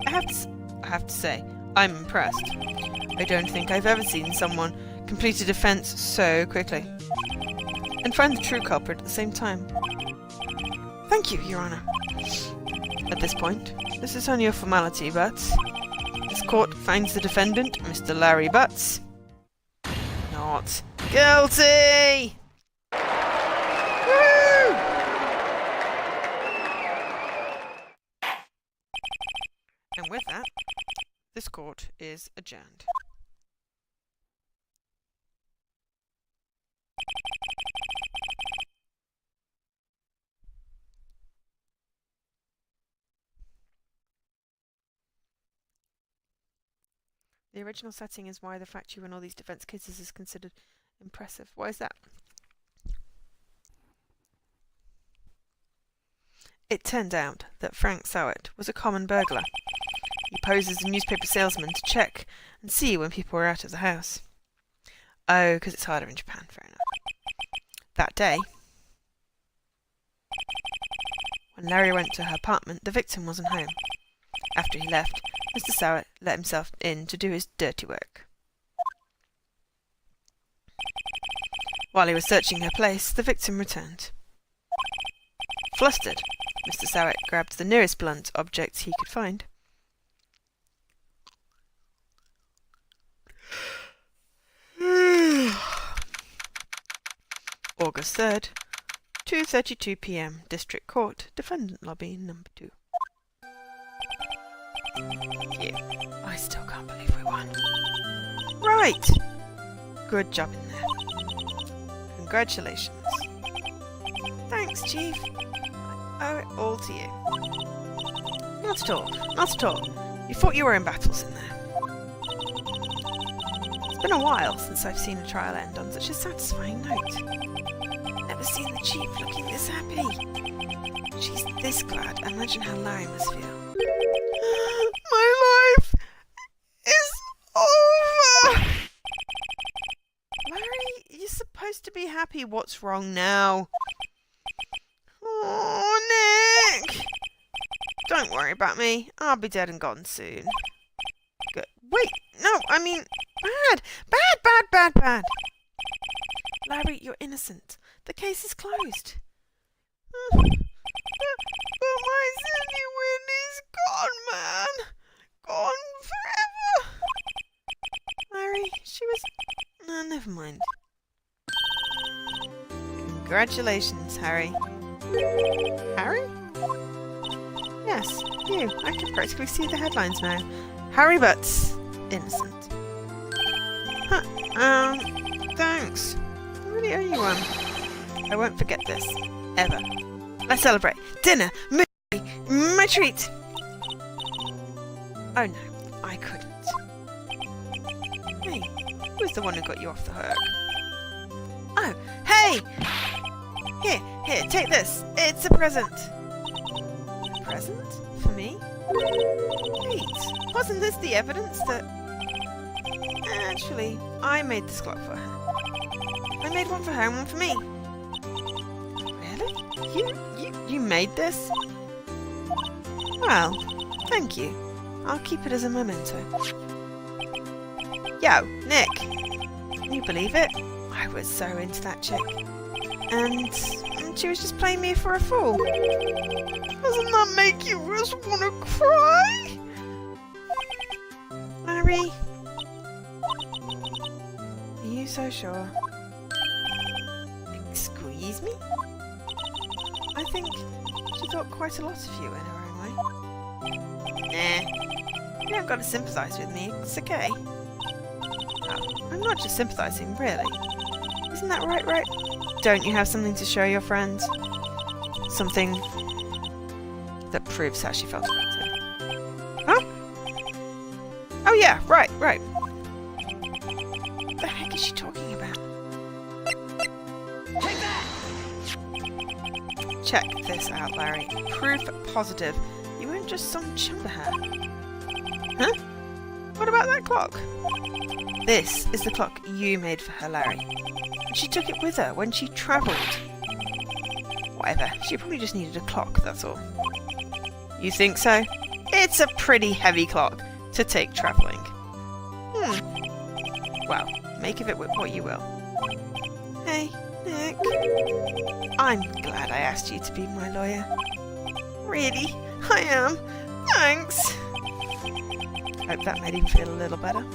I have to say, I'm impressed. I don't think I've ever seen someone complete a defense so quickly. And find the true culprit at the same time. Thank you, Your Honor. At this point, this is only a formality, but this court finds the defendant, Mr. Larry Butts, not guilty! Woo! And with that, this court is adjourned. The original setting is why the fact you win all these defense cases is considered impressive. Why is that? It turned out that Frank Sowett was a common burglar. He posed as a newspaper salesman to check and see when people were out of the house. Oh, because it's harder in Japan, fair enough. That day, when Larry went to her apartment, the victim wasn't home. After he left, Mr. Sowett let himself in to do his dirty work. While he was searching her place, the victim returned. Flustered, Mr. Sowett grabbed the nearest blunt object he could find. August 3rd, 2:32 p.m. District Court, Defendant Lobby Number 2. Yeah, I still can't believe we won. Right! Good job in there. Congratulations. Thanks, Chief. I owe it all to you. Not at all. Not at all. You thought you were in battles in there. It's been a while since I've seen a trial end on such a satisfying note. Never seen the Chief looking this happy. She's this glad. Imagine how Larry must feel. My life is over! Larry, you're supposed to be happy. What's wrong now? Oh, Nick! Don't worry about me. I'll be dead and gone soon. Good. Wait, no, I mean, bad! Bad, bad, bad, bad! Larry, you're innocent. The case is closed. But my Cindy Winnie's gone, man! Gone forever! Larry, she was... No, never mind. Congratulations, Harry. Harry? Yes, you. I can practically see the headlines now. Harry Butts, innocent. Huh, thanks. I really owe you one. I won't forget this. Ever. Let's celebrate. Dinner! Movie! My treat! Oh no, I couldn't. Hey, who's the one who got you off the hook? Oh, hey! Here, take this. It's a present. A present? For me? Wait, wasn't this the evidence that... Actually, I made this clock for her. I made one for her and one for me. Really? You made this? Well, thank you. I'll keep it as a memento. Yo, Nick! Can you believe it? I was so into that chick. And she was just playing me for a fool. Doesn't that make you just want to cry? Larry? Are you so sure? Excuse me? I think she thought quite a lot of you in her own way. Nah. You haven't got to sympathise with me. It's okay. Oh. I'm not just sympathising, really. Isn't that right, Wright? Don't you have something to show your friend? Something that proves how she felt about him. Huh? Oh yeah, right. What the heck is she talking about? Take that! Check this out, Larry. Proof positive. You weren't just some chumperhat. Huh? What about that clock? This is the clock you made for her, Larry. And she took it with her when she travelled. Whatever, she probably just needed a clock, that's all. You think so? It's a pretty heavy clock to take travelling. Well, make of it what you will. Hey, Nick. I'm glad I asked you to be my lawyer. Really? I am. Thanks. Hope that made him feel a little better.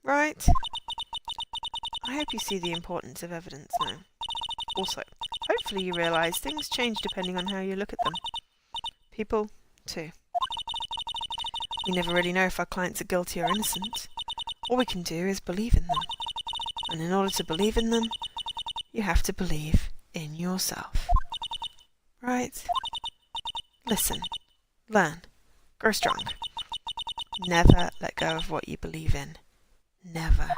Right. I hope you see the importance of evidence now. Also, hopefully you realise things change depending on how you look at them. People, too. We never really know if our clients are guilty or innocent. All we can do is believe in them. And in order to believe in them, you have to believe in yourself. Right? Listen. Learn. Grow strong. Never let go of what you believe in. Never.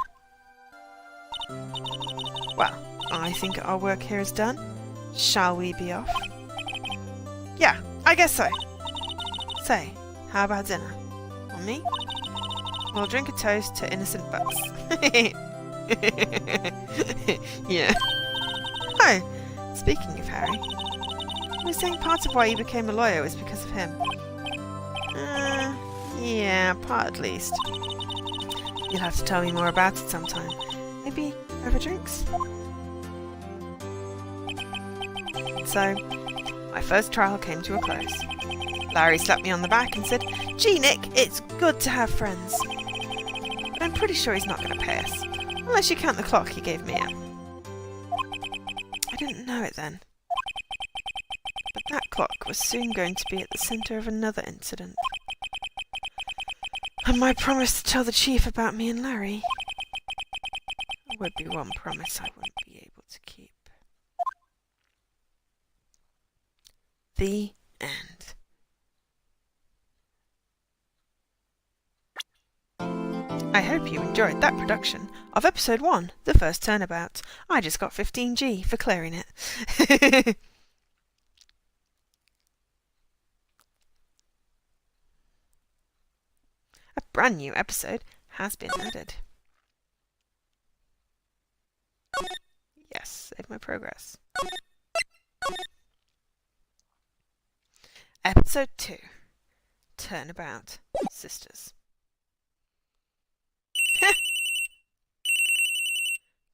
Well, I think our work here is done. Shall we be off? Yeah, I guess so. Say, how about dinner? On me? We'll drink a toast to innocent butts. Yeah. Oh, speaking of Harry, you were saying part of why you became a lawyer was because of him. Yeah, part at least. You'll have to tell me more about it sometime. Maybe over drinks? So, my first trial came to a close. Larry slapped me on the back and said, "Gee, Nick, it's good to have friends." But I'm pretty sure he's not going to pay us. Unless you count the clock he gave Mia. I didn't know it then. But that clock was soon going to be at the centre of another incident. And my promise to tell the chief about me and Larry would be one promise I wouldn't be able to keep. The end. I hope you enjoyed that production of episode 1, The First Turnabout. I just got 15G for clearing it. A brand new episode has been added. Yes, save my progress. Episode 2, Turnabout Sisters.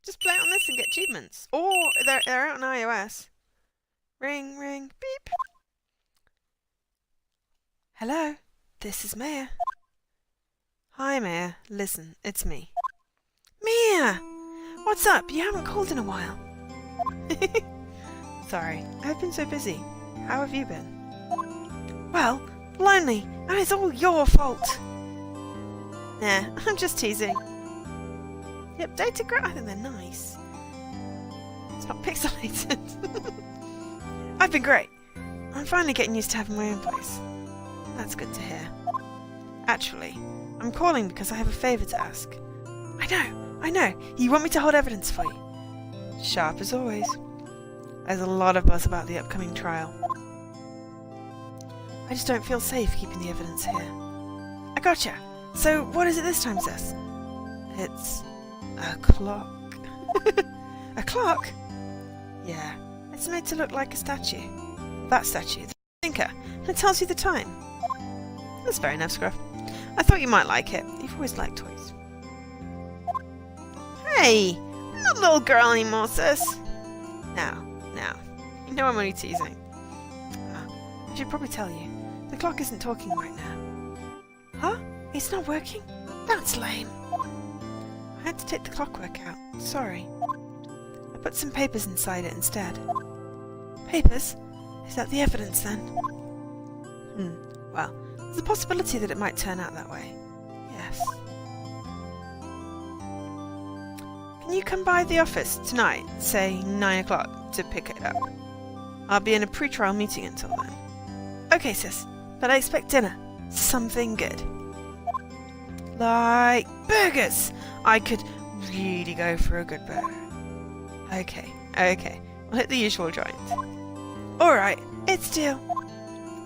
Just play it on this and get achievements. Or they're out on iOS. Ring, ring, beep. Hello, this is Maya. Hi, Maya. Listen, it's me. Mia! What's up? You haven't called in a while. Sorry, I've been so busy. How have you been? Well, lonely, and it's all your fault. Nah, I'm just teasing. The updated I think they're nice. It's not pixelated. I've been great. I'm finally getting used to having my own place. That's good to hear. Actually, I'm calling because I have a favour to ask. I know. You want me to hold evidence for you. Sharp as always. There's a lot of buzz about the upcoming trial. I just don't feel safe keeping the evidence here. I gotcha. So what is it this time, Sis? It's a clock. A clock? Yeah. It's made to look like a statue. That statue, the thinker, and it tells you the time. That's fair enough, Scruff. I thought you might like it. You've always liked toys. Hey! I'm not a little girl anymore, Sis. Now. You know I'm only teasing. I should probably tell you. The clock isn't talking right now. Huh? It's not working? That's lame. I had to take the clockwork out. Sorry. I put some papers inside it instead. Papers? Is that the evidence then? Well, there's a possibility that it might turn out that way. Yes. Can you come by the office tonight, say 9 o'clock, to pick it up? I'll be in a pre-trial meeting until then. Okay, sis, but I expect dinner. Something good. Like burgers! I could really go for a good burger. Okay. We'll hit the usual joint. Alright, it's deal.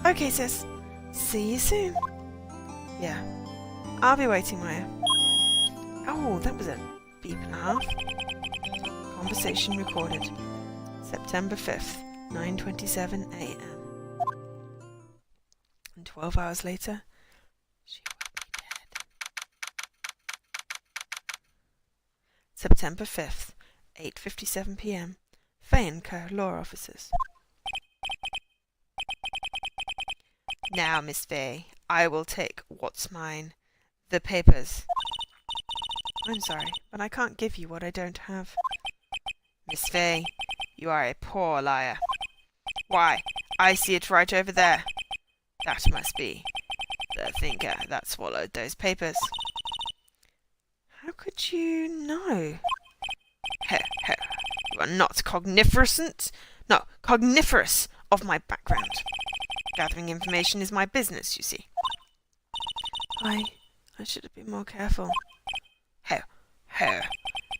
Okay, sis. See you soon. Yeah. I'll be waiting, Maya. Oh, that was a beep and a half. Conversation recorded. September 5th, 9:27 a.m. And 12 hours later, she would be dead. September 5th, 8:57 p.m. Fay & Co. Law Offices. Now, Miss Fay, I will take what's mine. The papers. I'm sorry, but I can't give you what I don't have. Miss Fay, you are a poor liar. Why, I see it right over there. That must be the thinker that swallowed those papers. How could you know? You are not cogniferous of my background. Gathering information is my business, you see. I should have been more careful.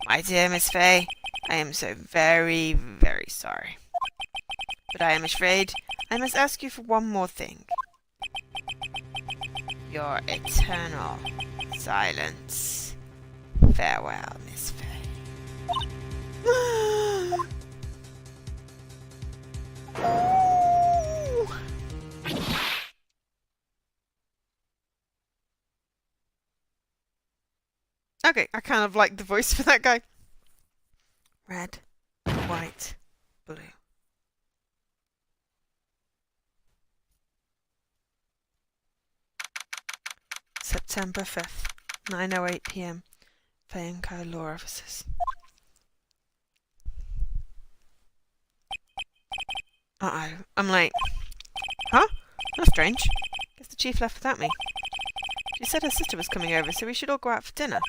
My dear Miss Fay, I am so very, very sorry. But I am afraid I must ask you for one more thing. Your eternal silence. Farewell, Miss Fay. Okay, I kind of like the voice for that guy. Red, white, blue. September 5th, 9:08 p.m. Fay & Co. Law Offices. Uh-oh, I'm late. Huh? That's strange. Guess the chief left without me. She said her sister was coming over, so we should all go out for dinner.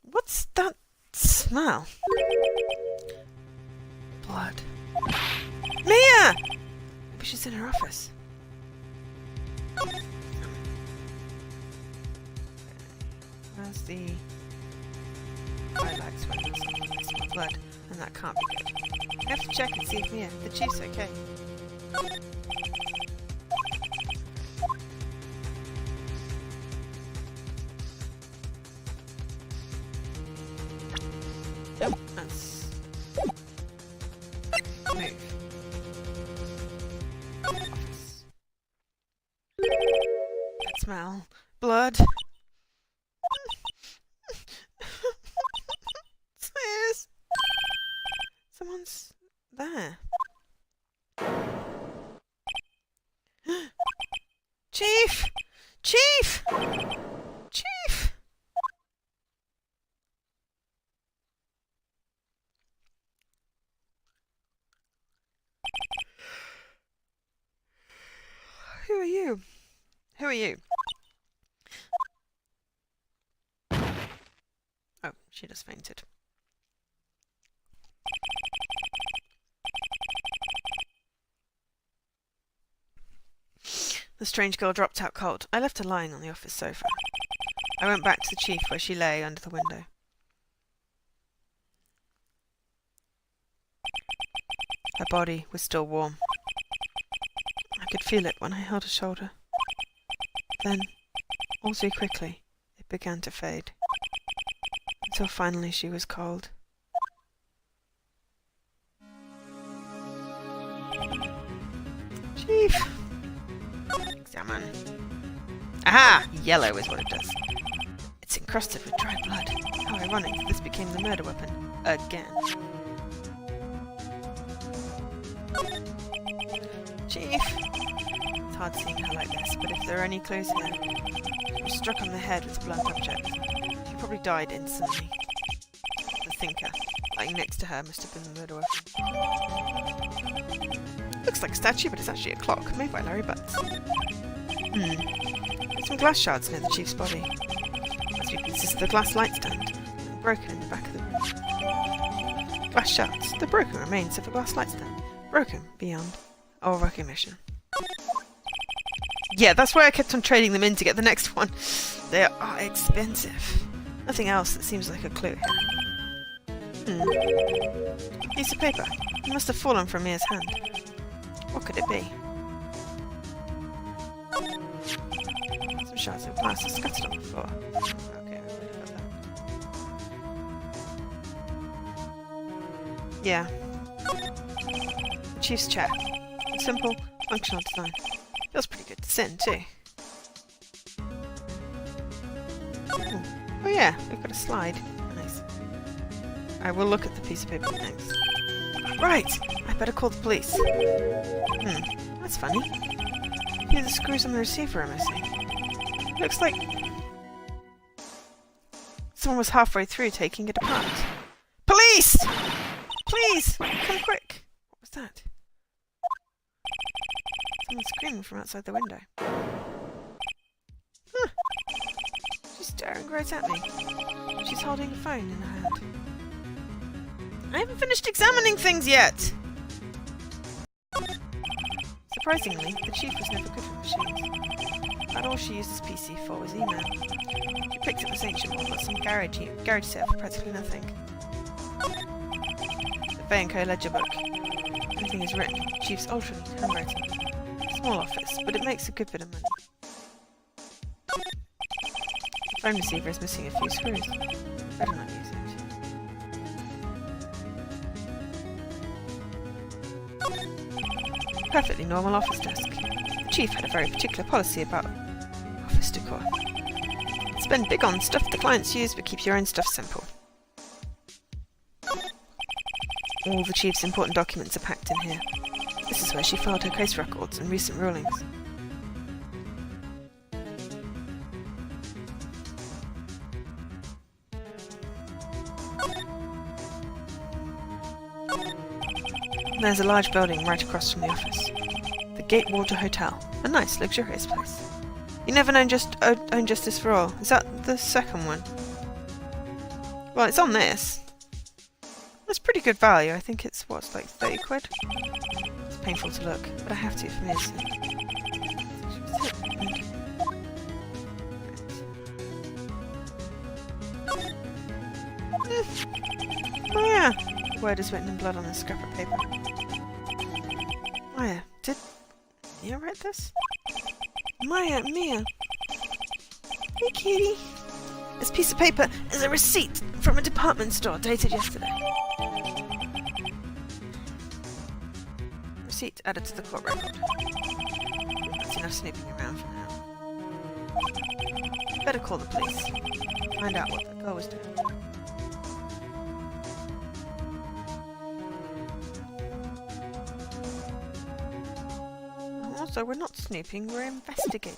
What's that smell? Blood. Mia! Maybe she's in her office. Where's the highlights when there's some blood? And that can't be good. I have to check and see if Mia, the chief's okay. Yep, that's... Move. Office. That smell. Blood. Sis. Someone's there. Chief! Chief! Chief! Who are you? Who are you? Oh, she just fainted. The strange girl dropped out cold. I left her lying on the office sofa. I went back to the chief where she lay under the window. Her body was still warm. I could feel it when I held her shoulder. Then, all too quickly, it began to fade. Until finally she was cold. Chief! Examine. Aha! Yellow is what it does. It's encrusted with dried blood. How ironic that this became the murder weapon. Again. Chief! It's hard seeing her like this, but if there are any clues here, she was struck on the head with a blunt object. She probably died instantly. The thinker, lying next to her, must have been the murder weapon. Looks like a statue, but it's actually a clock, made by Larry Butts. There's some glass shards near the chief's body. 3 pieces of the glass light stand, broken in the back of the room. Glass shards, the broken remains of a glass light stand, broken beyond all recognition. Yeah, that's why I kept on trading them in to get the next one. They are expensive. Nothing else that seems like a clue here. Piece of paper. It must have fallen from Mia's hand. What could it be? Some shards of glass are scattered on the floor. Okay, I've already got that. Yeah. The chief's chair. A simple, functional design. Feels pretty good to sit in too. Oh yeah, we've got a slide. Nice. I will look at the piece of paper next. Right! I better call the police. That's funny. Here the screws on the receiver are missing. Looks like someone was halfway through taking it apart. Police! Please! Come quick! What was that? Someone's screaming from outside the window. Huh. She's staring right at me. She's holding a phone in her hand. I haven't finished examining things yet! Surprisingly, the chief was never good for machines. About all she used his PC for was email. She picked up this ancient one, but some garage set for practically nothing. The Bay & Co. ledger book. Everything is written. The chief's ultra-neat handwriting. Small office, but it makes a good bit of money. The phone receiver is missing a few screws. Better not use it. Perfectly normal office desk. The chief had a very particular policy about office decor. Spend big on stuff the clients use, but keep your own stuff simple. All the chief's important documents are packed in here. This is where she filed her case records and recent rulings. There's a large building right across from the office. The Gatewater Hotel. A nice, luxurious place. You never own Justice for All. Is that the second one? Well, it's on this. That's pretty good value. I think it's, what's, like 30 quid? It's painful to look, but I have to for me. Oh yeah! The word is written in blood on a scrap of paper. Maya, did Mia write this? Mia! Hey, kitty! This piece of paper is a receipt from a department store dated yesterday. Receipt added to the court record. That's enough snooping around for now. Better call the police. Find out what the girl was doing. Also, we're not snooping, we're investigating.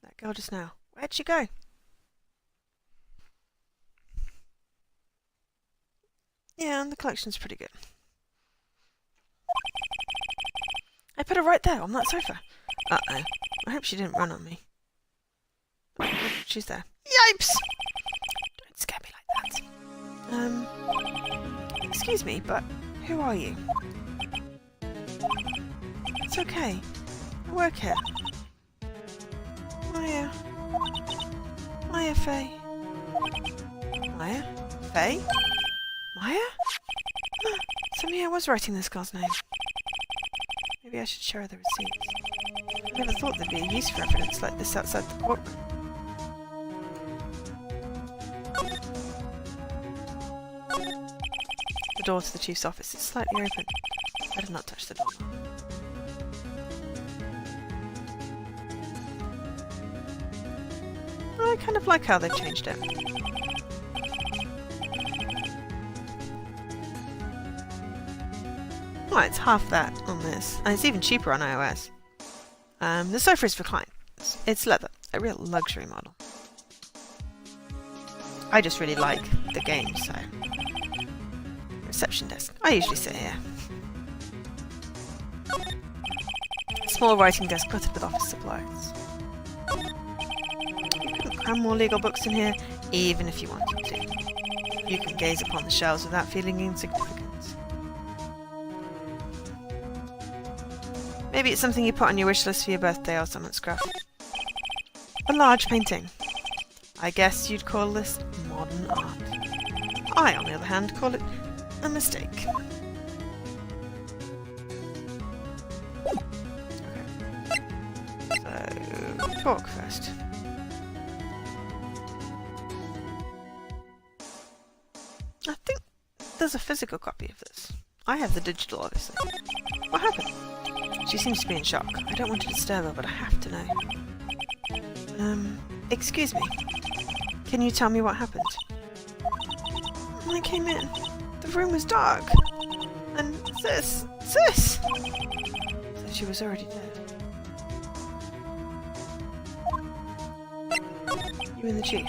That girl just now. Where'd she go? Yeah, and the collection's pretty good. I put her right there on that sofa. Uh-oh. I hope she didn't run on me. Oh, she's there. Yipes! Don't scare me like that. Excuse me, but who are you? It's okay. I work here. Maya. Maya Faye. Maya? Faye? Maya? So Mia was writing this girl's name. Maybe I should show her the receipts. I never thought there'd be a use for evidence like this outside the courtroom. The door to the chief's office is slightly open. Better not touch the door. I kind of like how they've changed it. Well, it's half that on this, and it's even cheaper on iOS. The sofa is for clients. It's leather, a real luxury model. I just really like the game, so reception desk. I usually sit here. Small writing desk cluttered with office supplies. You couldn't cram more legal books in here, even if you wanted to. You can gaze upon the shelves without feeling insignificant. Maybe it's something you put on your wish list for your birthday or something, Scruff. A large painting. I guess you'd call this modern art. I, on the other hand, call it a mistake. Okay. So, talk first. I think there's a physical copy of this. I have the digital, obviously. What happened? She seems to be in shock. I don't want to disturb her, but I have to know. Excuse me. Can you tell me what happened? When I came in, the room was dark. And Sis! So she was already dead. You and the Chief.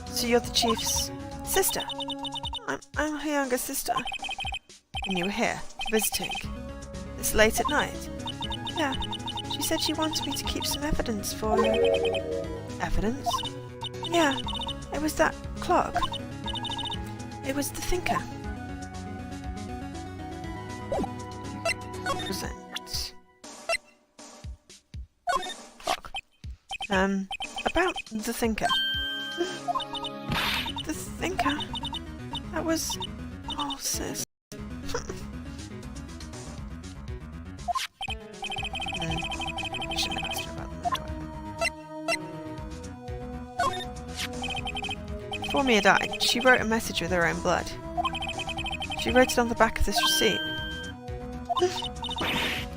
So you're the Chief's sister? I'm her younger sister. And you were here, visiting. This late at night? Yeah. She said she wanted me to keep some evidence for her. Evidence? Yeah. It was that clock. It was the thinker. Present. Clock. About the thinker. The thinker? That was... Oh, Sis. Before Mia died, she wrote a message with her own blood. She wrote it on the back of this receipt.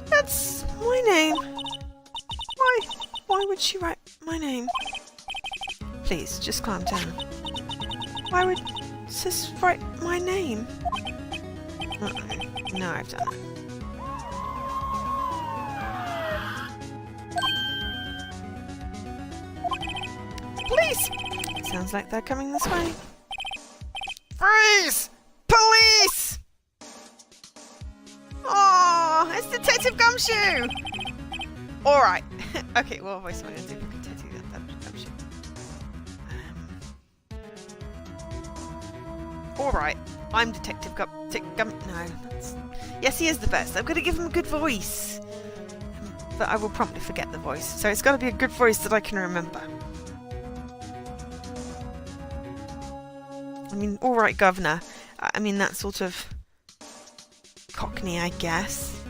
That's my name. Why would she write my name? Please, just calm down. Why would Sis write my name? No, I've done it. Police! Sounds like they're coming this way. Freeze! Police! Oh, it's Detective Gumshoe! Alright. Okay, what voice am I going to do for Detective Gumshoe? Alright, I'm Detective Gum... No, that's... Yes, he is the best. I'm going to give him a good voice. But I will promptly forget the voice. So it's got to be a good voice that I can remember. I mean, alright, Governor. I mean, that sort of Cockney, I guess.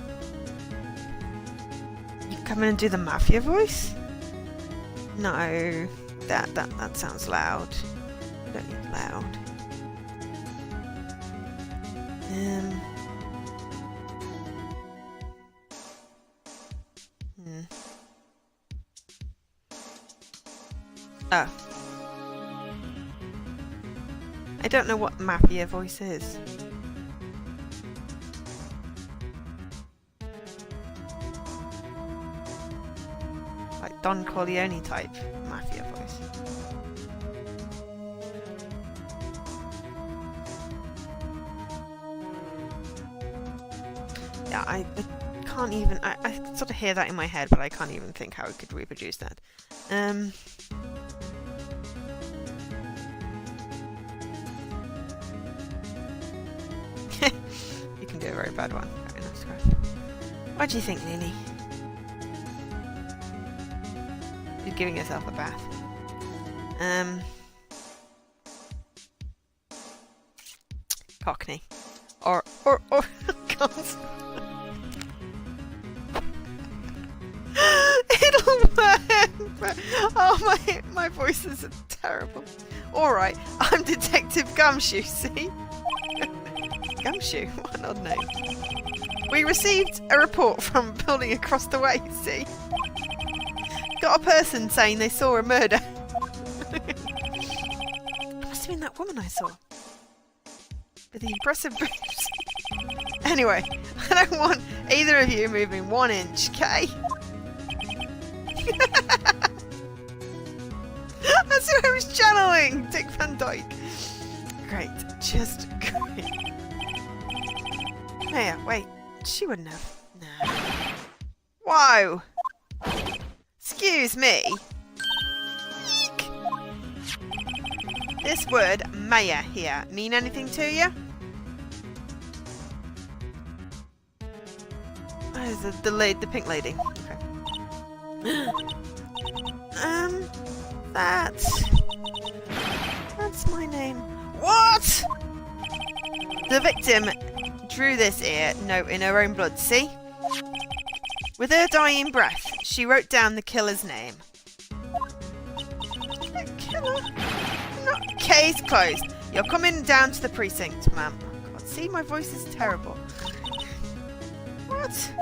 You come in and do the Mafia voice? No, that sounds loud. I don't need loud. Oh. I don't know what Mafia voice is. Like Don Corleone type Mafia voice. Yeah, I can't even... I sort of hear that in my head, but I can't even think how I could reproduce that. You can do a very bad one. Very nice, Scruff. What do you think, Lily? You're giving yourself a bath. Cockney. Or God. It'll work! Oh, my voices are terrible. Alright, I'm Detective Gumshoe, see? Gumshoe, what an odd name. We received a report from a building across the way, see? Got a person saying they saw a murder. It must have been that woman I saw. With the impressive boobs. Anyway, I don't want either of you moving 1 inch, okay? That's who I was channeling! Dick Van Dyke. Great. Just great. Maya, wait. She wouldn't have. No. Whoa! Excuse me. Eek. This word, Maya, here, mean anything to you? Oh, the pink lady. Okay. That's my name. What? The victim drew this note in her own blood, see? With her dying breath, she wrote down the killer's name. The killer? No. Case closed. You're coming down to the precinct, ma'am. Oh, God, see, my voice is terrible. What?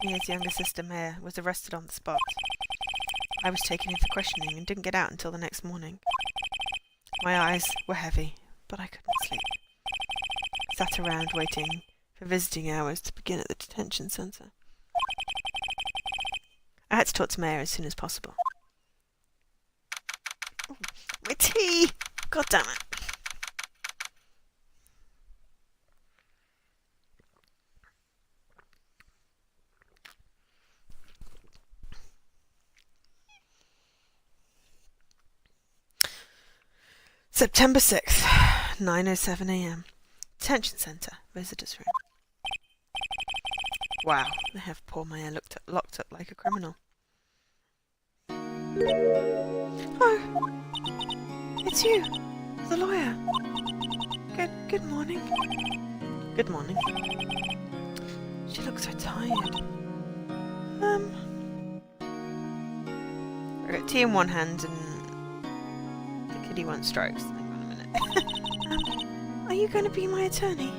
Mia's younger sister, Maya, was arrested on the spot. I was taken in for questioning and didn't get out until the next morning. My eyes were heavy, but I couldn't sleep. Sat around waiting for visiting hours to begin at the detention centre. I had to talk to Maya as soon as possible. Oh, my tea! God damn it. September 6th, 9:07 a.m. Detention centre, visitors' room. Wow, they have poor Maya locked up like a criminal. Oh, it's you, the lawyer. Good morning. Good morning. She looks so tired. I got tea in one hand and he wants strokes. Hang on a minute. Are you going to be my attorney?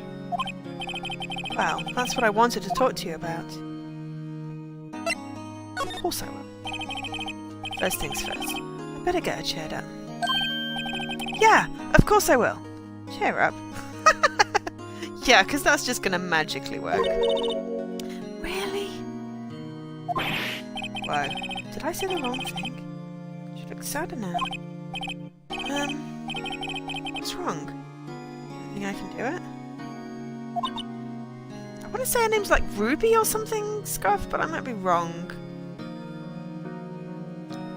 Well, that's what I wanted to talk to you about. Of course I will. First things first. I better get her cheered up. Yeah, of course I will. Cheer up. Yeah, because that's just going to magically work. Really? Whoa. Did I say the wrong thing? She looks sadder now. What's wrong? You think I can do it? I want to say her name's like Ruby or something, Scuff, but I might be wrong.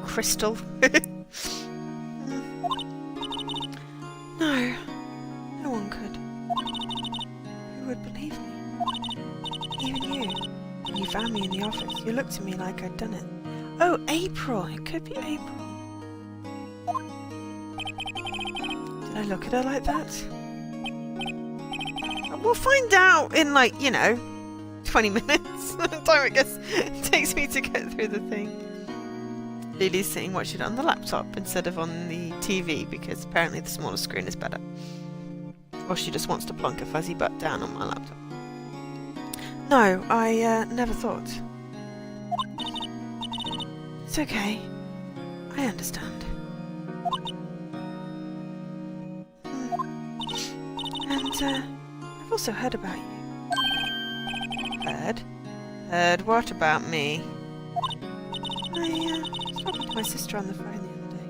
Crystal? No. No one could. Who would believe me? Even you. When you found me in the office, you looked at me like I'd done it. Oh, April! It could be April. Did I look at her like that? We'll find out in, 20 minutes. The time it takes me to get through the thing. Lily's sitting watching it on the laptop instead of on the TV because apparently the smaller screen is better. Or she just wants to plonk a fuzzy butt down on my laptop. No, I never thought. It's okay. I understand. And, I've also heard about you. Heard? Heard what about me? I was talking to my sister on the phone the other day.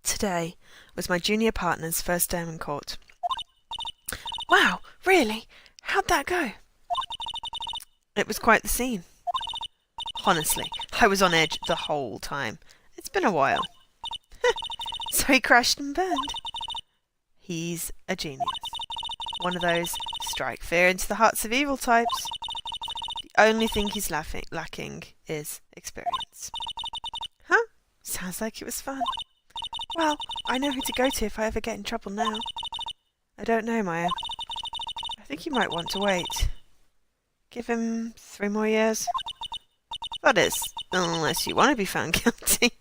Today was my junior partner's first day in court. Wow, really? How'd that go? It was quite the scene. Honestly, I was on edge the whole time. It's been a while. So he crashed and burned. He's a genius. One of those strike fear into the hearts of evil types. The only thing he's lacking is experience. Huh? Sounds like it was fun. Well, I know who to go to if I ever get in trouble now. I don't know, Maya. I think you might want to wait. Give him 3 more years. That is, unless you want to be found guilty.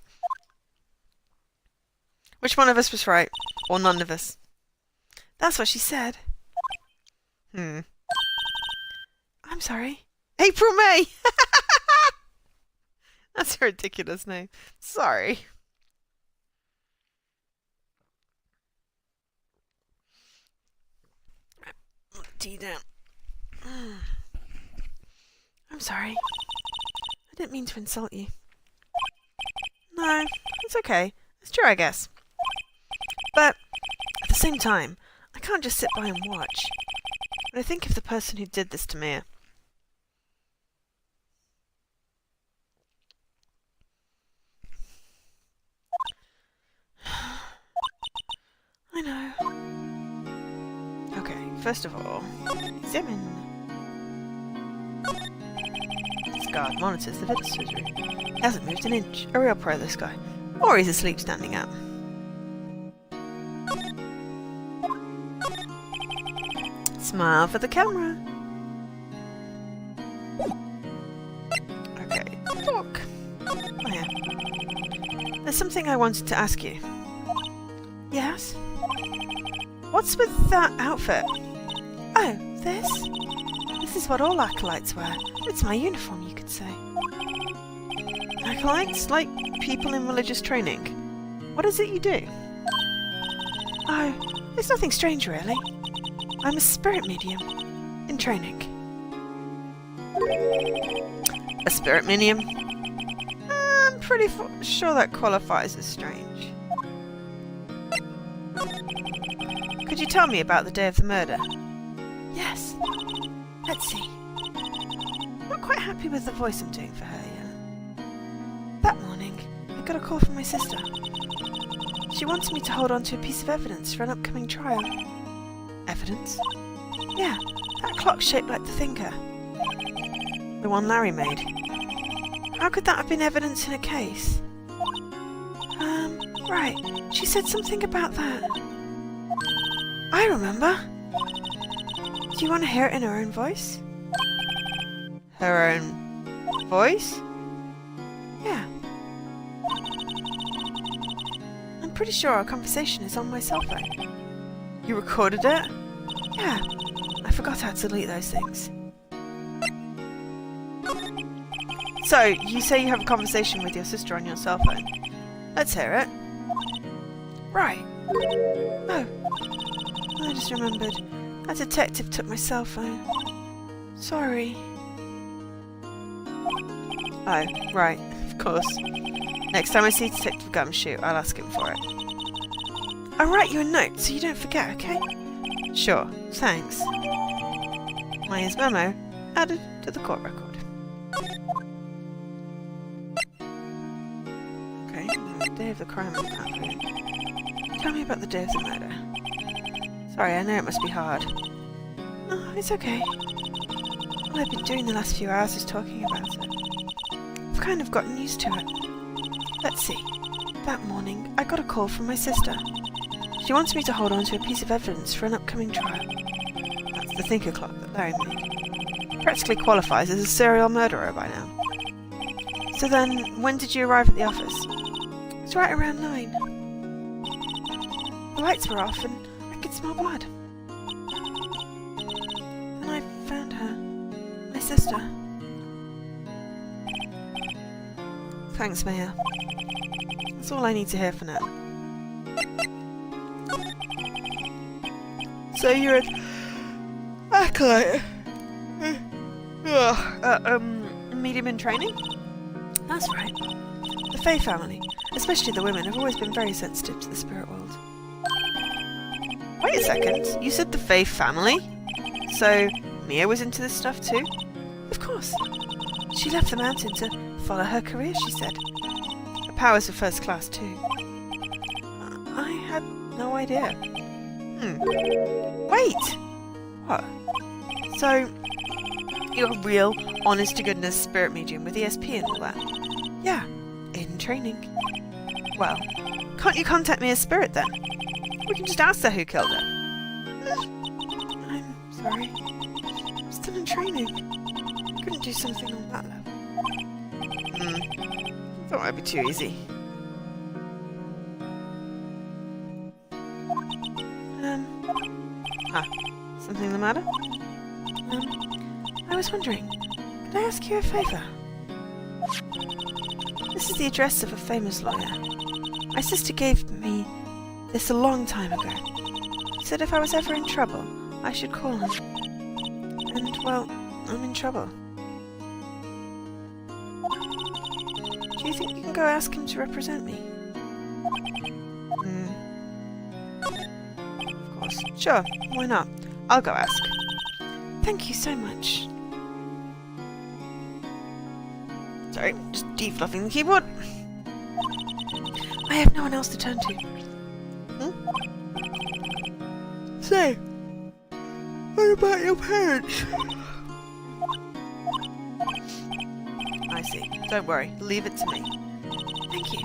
Which one of us was right? Or none of us? That's what she said. I'm sorry. April May! That's a ridiculous name. Sorry. Tea down. I'm sorry. I didn't mean to insult you. No, it's okay. It's true, I guess. But at the same time, I can't just sit by and watch. When I think of the person who did this to Mia. I know. Okay, first of all, examine. This guard monitors the visitor's room. He hasn't moved an inch. A real pro, this guy. Or he's asleep standing up. Smile for the camera. Okay, talk. Oh yeah. There's something I wanted to ask you. Yes? What's with that outfit? Oh, this? This is what all acolytes wear. It's my uniform, you could say. Acolytes? Like people in religious training? What is it you do? Oh, it's nothing strange, really. I'm a spirit medium. In training. A spirit medium? I'm pretty sure that qualifies as strange. Could you tell me about the day of the murder? Yes. Let's see. I'm not quite happy with the voice I'm doing for her yet. That morning, I got a call from my sister. She wanted me to hold on to a piece of evidence for an upcoming trial. Evidence? Yeah, that clock shaped like the thinker. The one Larry made. How could that have been evidence in a case? Right. She said something about that. I remember. Do you want to hear it in her own voice? Her own voice? Yeah. I'm pretty sure our conversation is on my cell phone. You recorded it? Yeah. I forgot how to delete those things. So, you say you have a conversation with your sister on your cell phone. Let's hear it. Right. Oh. I just remembered. That detective took my cell phone. Sorry. Oh, right. Of course. Next time I see Detective Gumshoe, I'll ask him for it. I'll write you a note so you don't forget, okay? Sure. Thanks. Maya's memo added to the court record. Okay, the day of the crime is happening. Tell me about the day of the murder. Sorry, I know it must be hard. Oh, it's okay. All I've been doing the last few hours is talking about it. I've kind of gotten used to it. Let's see. That morning, I got a call from my sister. She wants me to hold on to a piece of evidence for an upcoming trial. That's the thinker clock that Larry made. Practically qualifies as a serial murderer by now. So then, when did you arrive at the office? It was right around 9. The lights were off and I could smell blood. Then I found her. My sister. Thanks, Maya. That's all I need to hear for now. So you're an acolyte? Medium in training? That's right. The Fae family, especially the women, have always been very sensitive to the spirit world. Wait a second, you said the Fae family? So, Mia was into this stuff too? Of course. She left the mountain to follow her career, she said. Her powers were first class too. I had no idea. Wait! What? So, you're a real, honest-to-goodness spirit medium with ESP and all that? Yeah, in training. Well, can't you contact me as spirit then? We can just ask her who killed her. I'm sorry. I'm still in training. I couldn't do something on that level. Thought it'd be too easy. Something the matter? I was wondering, could I ask you a favour? This is the address of a famous lawyer. My sister gave me this a long time ago. She said if I was ever in trouble, I should call him. And, well, I'm in trouble. Do you think you can go ask him to represent me? Of course. Sure, why not? I'll go ask. Thank you so much. Sorry, just defluffing the keyboard. I have no one else to turn to. So, what about your parents? I see. Don't worry. Leave it to me. Thank you.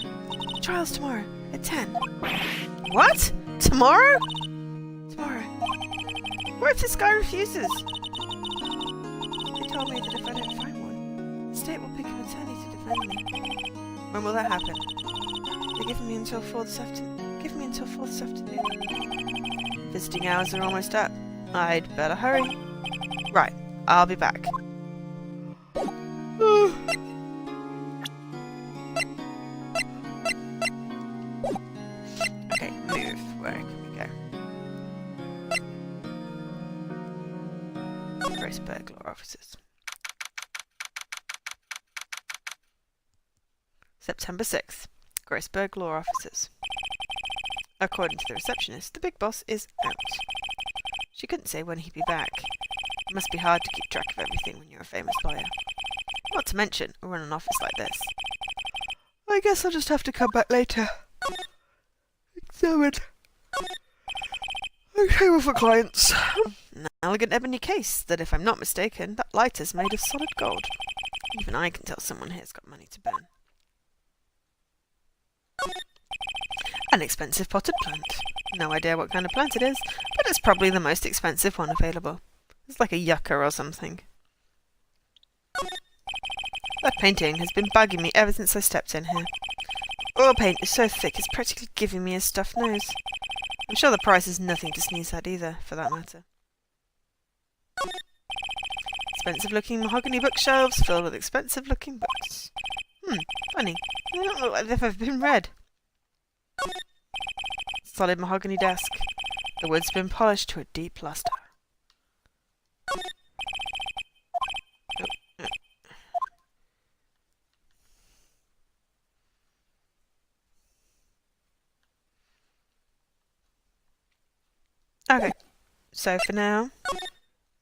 Trial's tomorrow at 10. What? Tomorrow? Tomorrow. What if this guy refuses? They told me that if I don't find one, the state will pick an attorney to defend me. When will that happen? They're giving me until 4 this afternoon. Give me until 4 this afternoon. Visiting hours are almost up. I'd better hurry. Right, I'll be back. Okay, move. Where can we go? Graceburg Law Offices. September 6th. Graceburg Law Offices. According to the receptionist, the big boss is out. She couldn't say when he'd be back. It must be hard to keep track of everything when you're a famous lawyer. Not to mention, run an office like this. I guess I'll just have to come back later. Examine. Okay with the clients. An elegant ebony case that, if I'm not mistaken, that lighter's made of solid gold. Even I can tell someone here's got money to burn. An expensive potted plant. No idea what kind of plant it is, but it's probably the most expensive one available. It's like a yucca or something. That painting has been bugging me ever since I stepped in here. Oil paint is so thick it's practically giving me a stuffed nose. I'm sure the price is nothing to sneeze at either, for that matter. Expensive-looking mahogany bookshelves filled with expensive-looking books. Funny. They don't look like they've ever been read. Solid mahogany desk. The wood's been polished to a deep luster. Okay, so for now,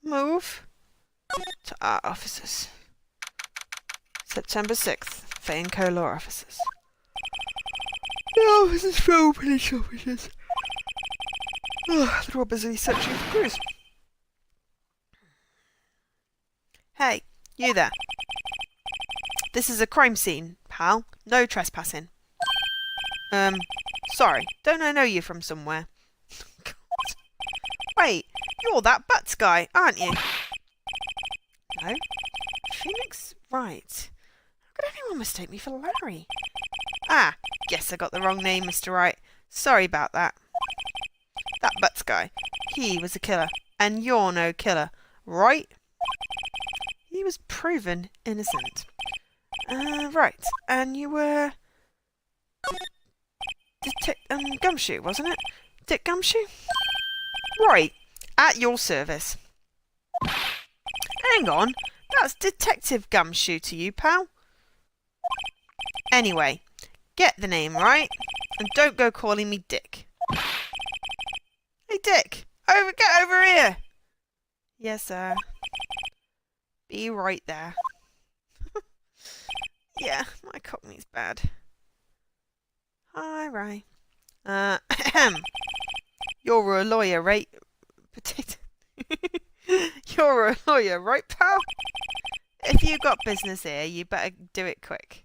move to our offices. September 6th, Fayenco Law Offices. The office is filled with police officers. They're all busy searching for clues. Hey, you there. This is a crime scene, pal. No trespassing. Sorry. Don't I know you from somewhere? God. Wait, you're that Butts guy, aren't you? No? Phoenix Wright. How could anyone mistake me for Larry? Ah, guess I got the wrong name, Mr. Wright. Sorry about that. That Butts guy. He was a killer. And you're no killer, right? He was proven innocent. Right. And you were... Gumshoe, wasn't it? Dick Gumshoe? Right. At your service. Hang on. That's Detective Gumshoe to you, pal. Anyway, get the name right. And don't go calling me Dick. Hey, Dick. Get over here. Yes, sir. Be right there. Yeah, my cockney's bad. Hi, Ray. You're a lawyer, right? You're a lawyer, right, pal? If you got business here, you better do it quick.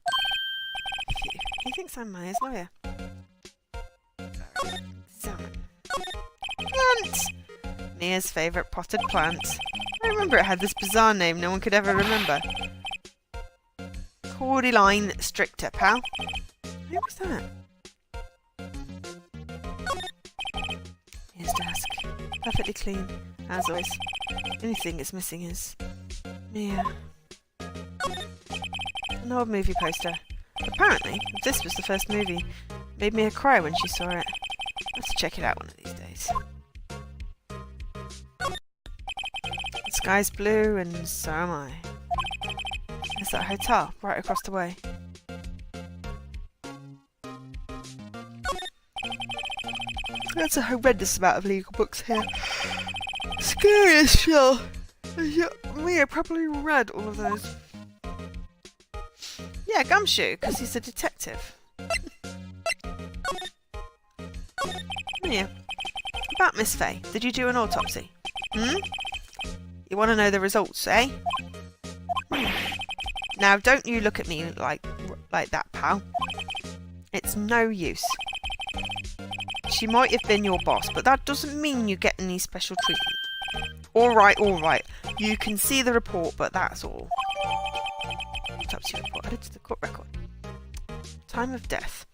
He thinks I'm Maya's lawyer. Examine. Plant! Mia's favourite potted plant. I remember it had this bizarre name no one could ever remember. Cordyline stricta, pal. Who was that? His desk. Perfectly clean, as always. Only thing it's missing is... Mia. An old movie poster. Apparently, this was the first movie. Made Mia cry when she saw it. I'll have to check it out one of these days. The sky's blue and so am I. There's that hotel right across the way. That's a horrendous amount of legal books here. Scary as hell. Mia probably read all of those. Yeah, Gumshoe, because he's a detective. Mia, about Miss Fay, did you do an autopsy? Hmm? You want to know the results, eh? Now, don't you look at me like that, pal. It's no use. She might have been your boss, but that doesn't mean you get any special treatment. All right. You can see the report, but that's all. Autopsy report added to the court record. Time of death.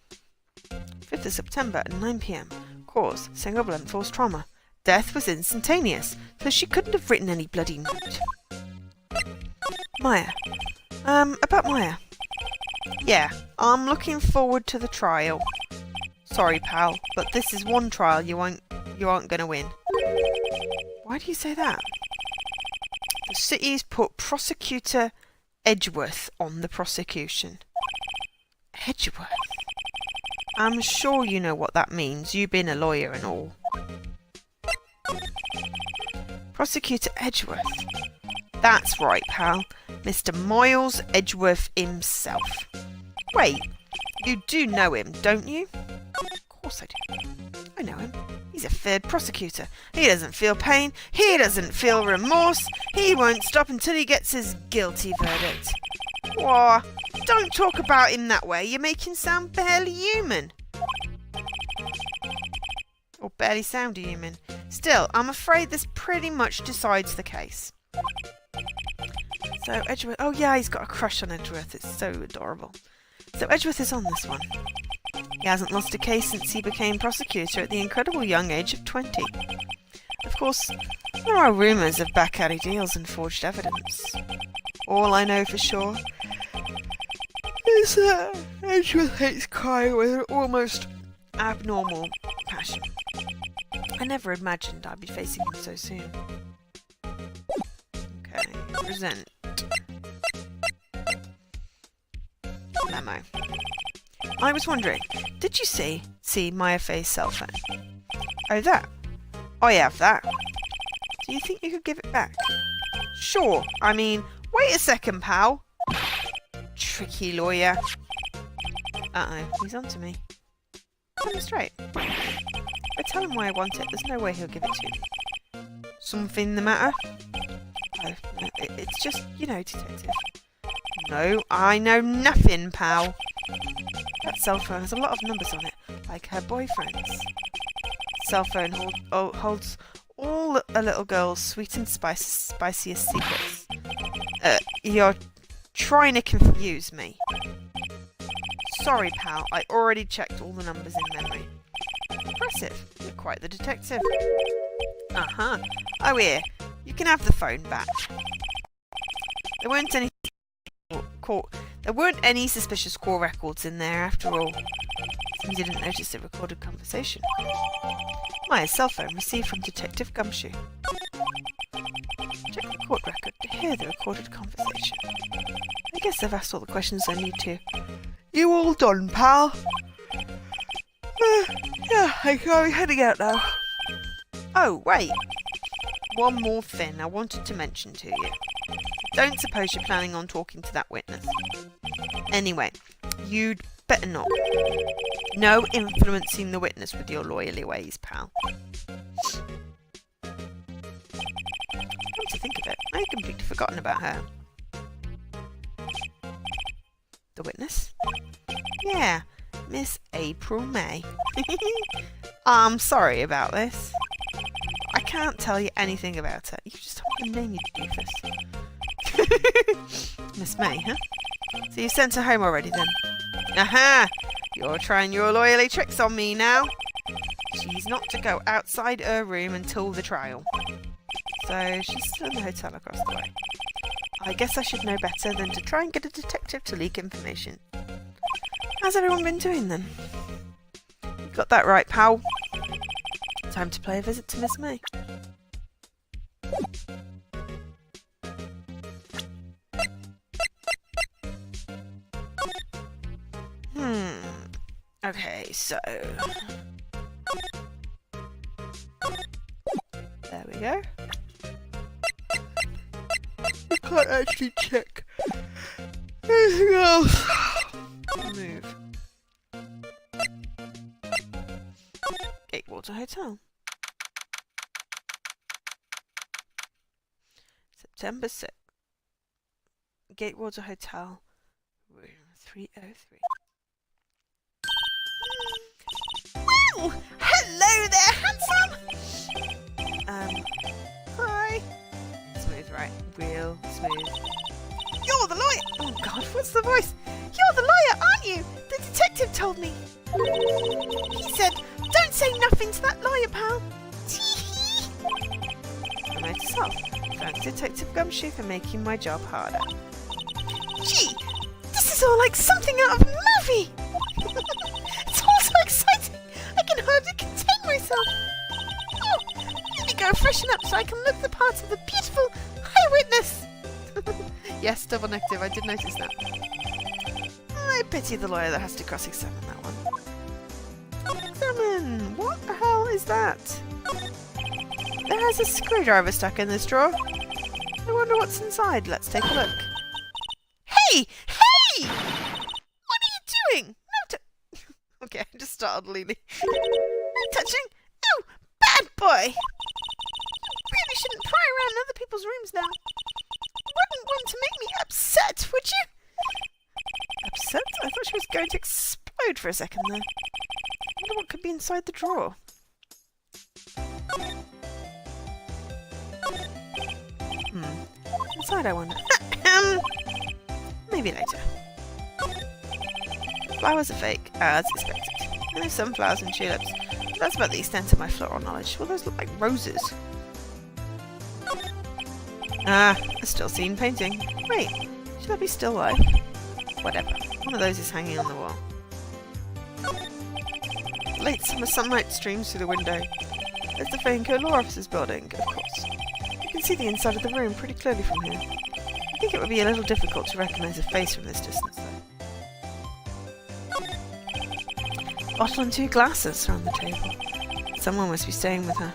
5th of September at 9 p.m. Cause, single blunt force trauma. Death was instantaneous, so she couldn't have written any bloody note. Maya. About Maya. Yeah, I'm looking forward to the trial. Sorry, pal, but this is one trial you aren't gonna win. Why do you say that? The city's put Prosecutor Edgeworth on the prosecution. Edgeworth? I'm sure you know what that means, you being a lawyer and all. Prosecutor Edgeworth. That's right, pal. Mr. Miles Edgeworth himself. Wait, you do know him, don't you? Of course I do. I know him. He's a feared prosecutor. He doesn't feel pain. He doesn't feel remorse. He won't stop until he gets his guilty verdict. Whoa, don't talk about him that way. You make him sound barely human. Or barely sound human. Still, I'm afraid this pretty much decides the case. So Edgeworth, oh yeah, he's got a crush on Edgeworth. It's so adorable. So Edgeworth is on this one. He hasn't lost a case since he became prosecutor at the incredible young age of 20. Of course, there are rumours of back-alley deals and forged evidence. All I know for sure is that Edgeworth hates crime with an almost abnormal passion. I never imagined I'd be facing him so soon. Okay, present. Memo. I was wondering, did you see Maya Fay's cell phone? Oh, that? I have that. Do you think you could give it back? Sure. I mean, wait a second, pal. Tricky lawyer. Uh-oh, he's on to me. Tell him straight. If I tell him why I want it, there's no way he'll give it to me. Something the matter? Oh, no, it's just, you know, detective. No, I know nothing, pal. That cell phone has a lot of numbers on it, like her boyfriend's. Cell phone holds all a little girl's sweet and spiciest secrets. You're trying to confuse me. Sorry, pal, I already checked all the numbers in memory. Impressive, you're quite the detective. Uh-huh. Oh, here, you can have the phone back. There weren't any suspicious call records in there after all. You didn't notice a recorded conversation. Maya's cell phone received from Detective Gumshoe. Check the court record to hear the recorded conversation. I guess I've asked all the questions I need to. You all done, pal? Yeah, I'm heading out now. Oh, wait. One more thing I wanted to mention to you. Don't suppose you're planning on talking to that witness. Anyway, you'd better not. No influencing the witness with your lawyerly ways, pal. Come to think of it, I had completely forgotten about her. The witness? Yeah, Miss April May. I'm sorry about this. I can't tell you anything about her. You just told me the name, you doofus. Miss May, huh? So you sent her home already then? Aha! You're trying your lawyerly tricks on me now. She's not to go outside her room until the trial. So she's still in the hotel across the way. I guess I should know better than to try and get a detective to leak information. How's everyone been doing then? You got that right, pal. Time to pay a visit to Miss May. Okay, so... go. I can't actually check anything else. Move. Gatewater Hotel. September 6th. Gatewater Hotel. Room 303. Well, hello there, handsome! Hi. Smooth, right? Real smooth. You're the lawyer! Oh God, what's the voice? You're the lawyer, aren't you? The detective told me. He said, don't say nothing to that lawyer, pal. Promote yourself. Thanks, Detective Gumshoe, for making my job harder. Gee, this is all like something out of a movie. It's all so exciting. I can hardly contain myself. Oh, let me go and freshen up so I can look the part of the beautiful eyewitness. Yes, double negative. I did notice that. I pity the lawyer that has to cross-examine that one. Examine? What the hell is that? There's a screwdriver stuck in this drawer. I wonder what's inside. Let's take a look. Hey! Hey! What are you doing? No, Okay, I just started leaning. no touching. No, bad boy. You really shouldn't pry around other people's rooms now. You wouldn't want to make me upset, would you? Upset? I thought she was going to explode for a second there. I wonder what could be inside the drawer. Inside, I wonder. Maybe later. Flowers are fake, as expected. And there's sunflowers and tulips. But that's about the extent of my floral knowledge. Well, those look like roses. Ah, a still scene painting. Wait, should that be still life? Whatever. One of those is hanging on the wall. Late summer sunlight streams through the window. There's the Fainco Law Officer's building, of course. You can see the inside of the room pretty clearly from here. I think it would be a little difficult to recognise a face from this distance, though. Bottle and 2 glasses are on the table. Someone must be staying with her.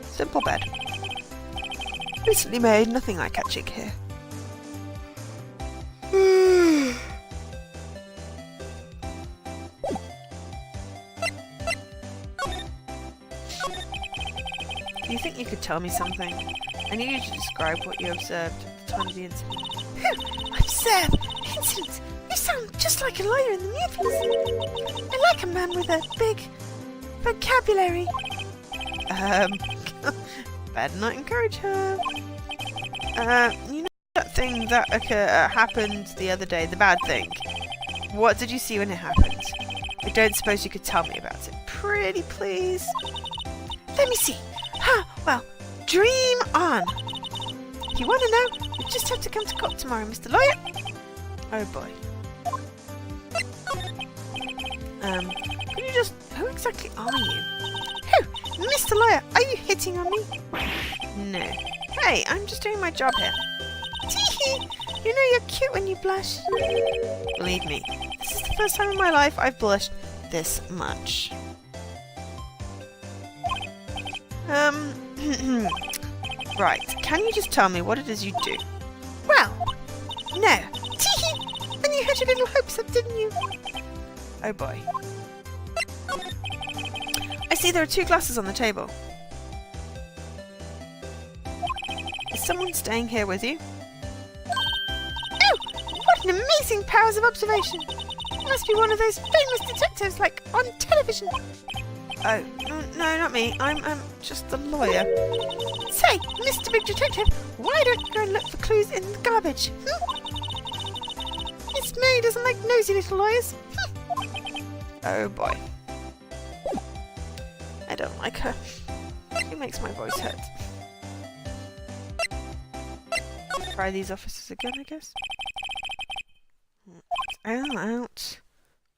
Simple bed. Recently made, nothing eye-catching here. Do you think you could tell me something? I need you to describe what you observed at the time of the incident. Observe? Incident? You sound just like a lawyer in the movies. I like a man with a big vocabulary. Better not encourage her. You know that thing that happened the other day, the bad thing? What did you see when it happened? I don't suppose you could tell me about it. Pretty please. Let me see. Well, dream on. If you want to know, you just have to come to court tomorrow, Mr. Lawyer. Oh boy. Can you just... Who exactly are you? Who? Mr. Lawyer, are you hitting on me? No. Hey, I'm just doing my job here. Tee-hee. You know you're cute when you blush. Believe me, this is the first time in my life I've blushed this much. Right, can you just tell me what it is you do? Well, no. Tee-hee. And you had your little hopes up, didn't you? Oh boy. I see there are 2 glasses on the table. Is someone staying here with you? Oh, what an amazing powers of observation. You must be one of those famous detectives like on television. Oh, no, not me. I'm just the lawyer. Say, Mr. Big Detective, why don't you go and look for clues in the garbage? Miss May doesn't like nosy little lawyers. Oh boy. I don't like her. She makes my voice hurt. Try these officers again, I guess. Out.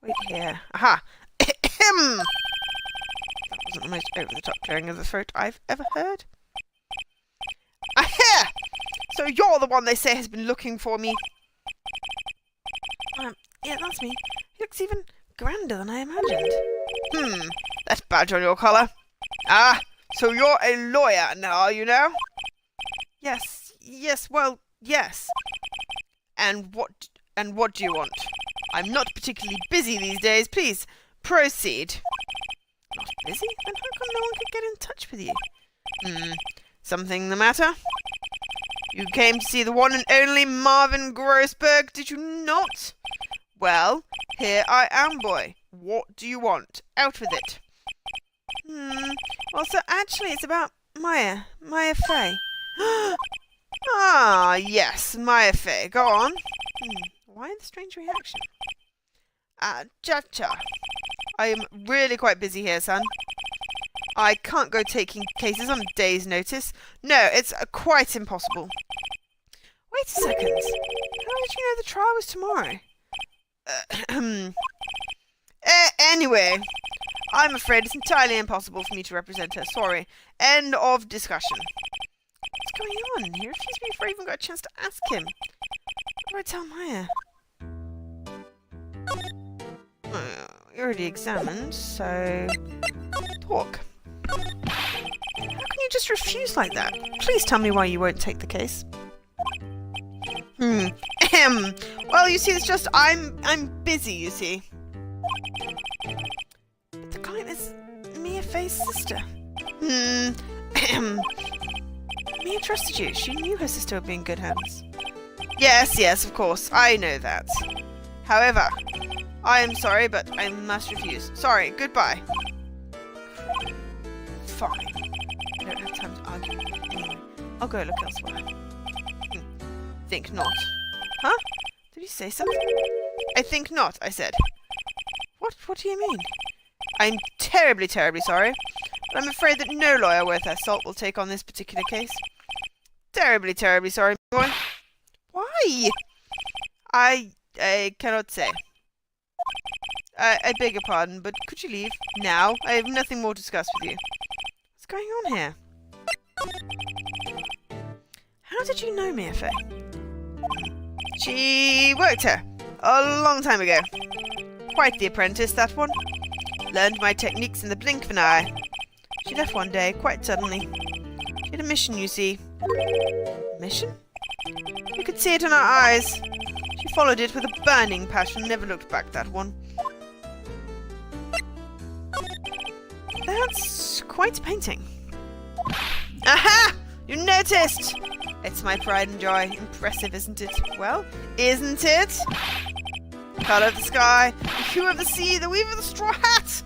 Wait here. Aha! That wasn't the most over-the-top clearing of the throat I've ever heard. Aha! So you're the one they say has been looking for me. Yeah, that's me. He looks even grander than I imagined. That badge on your collar. Ah, so you're a lawyer now, are you now? Yes, well, yes. And what do you want? I'm not particularly busy these days. Please, proceed. Not busy? Then how come no one could get in touch with you? Something the matter? You came to see the one and only Marvin Grossberg, did you not? Well, here I am, boy. What do you want? Out with it. Well, so actually it's about Maya Fey. Ah, yes, Maya Fey. Go on. Why the strange reaction? Cha-cha. I am really quite busy here, son. I can't go taking cases on a day's notice. No, it's quite impossible. Wait a second. How did you know the trial was tomorrow? Anyway, I'm afraid it's entirely impossible for me to represent her. Sorry. End of discussion. What's going on? He refused me before I even got a chance to ask him. What do I tell Maya? You're already examined, so talk. How can you just refuse like that? Please tell me why you won't take the case. Well, you see, it's just I'm busy, you see. But the client is Mia Fey's sister. Ahem. Mia trusted you. She knew her sister would be in good hands. Yes, of course. I know that. However, I am sorry, but I must refuse. Sorry, goodbye. Fine. I don't have time to argue. Anyway, I'll go look elsewhere. Think not. Huh? Did you say something? I think not, I said. What do you mean? I'm terribly, terribly sorry, but I'm afraid that no lawyer worth their salt will take on this particular case. Terribly, terribly sorry, boy. Why? I cannot say. I beg your pardon, but could you leave now? I have nothing more to discuss with you. What's going on here? How did you know Mia Fey? She worked here a long time ago. Quite the apprentice, that one. Learned my techniques in the blink of an eye. She left one day, quite suddenly. She had a mission, you see. Mission? You could see it in her eyes. She followed it with a burning passion, never looked back, that one. That's quite a painting. Aha! You noticed! It's my pride and joy. Impressive, isn't it? Well, isn't it? Colour of the sky, the hue of the sea, the weave of the straw hat!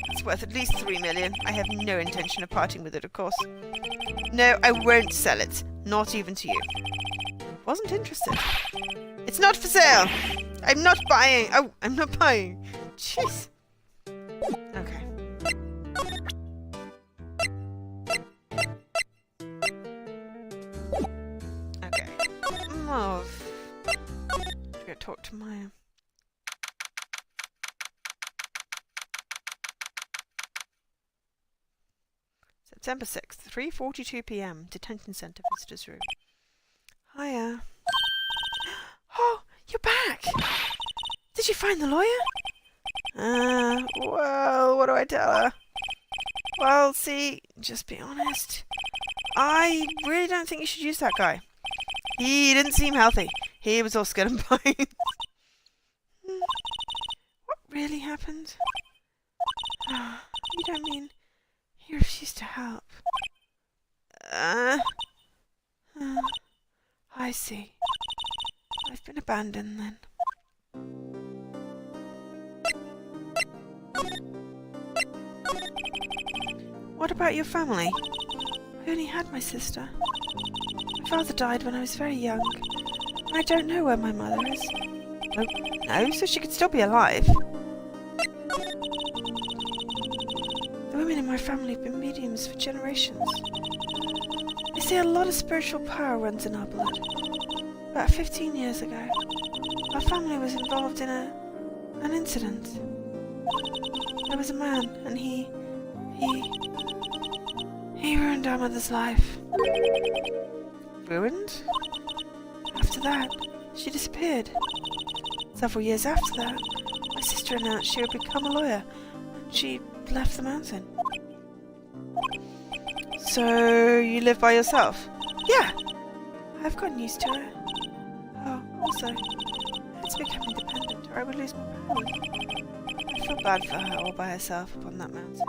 It's worth at least 3 million. I have no intention of parting with it, of course. No, I won't sell it. Not even to you. Wasn't interested. It's not for sale. I'm not buying. Oh, I'm not buying. Jeez. Okay. Okay. Love. I'm gonna talk to Maya. September 6th, 3:42 p.m. Detention Center Visitors Room. Hiya. Oh, you're back! Did you find the lawyer? Well, what do I tell her? Well, see, just be honest. I really don't think you should use that guy. He didn't seem healthy. He was all skin and bones. What really happened? You don't mean he refused to help? I see. I've been abandoned then. What about your family? I only had my sister. My father died when I was very young. And I don't know where my mother is. Oh, no, so she could still be alive. The women in my family have been mediums for generations. They say a lot of spiritual power runs in our blood. About 15 years ago, our family was involved in an incident. There was a man, and he ruined our mother's life. Ruined? After that, she disappeared. Several years after that, my sister announced she would become a lawyer, and she had left the mountain. So, you live by yourself? Yeah. I've gotten used to it. Oh, also, I had to become independent or I would lose my powers. I feel bad for her all by herself upon that mountain.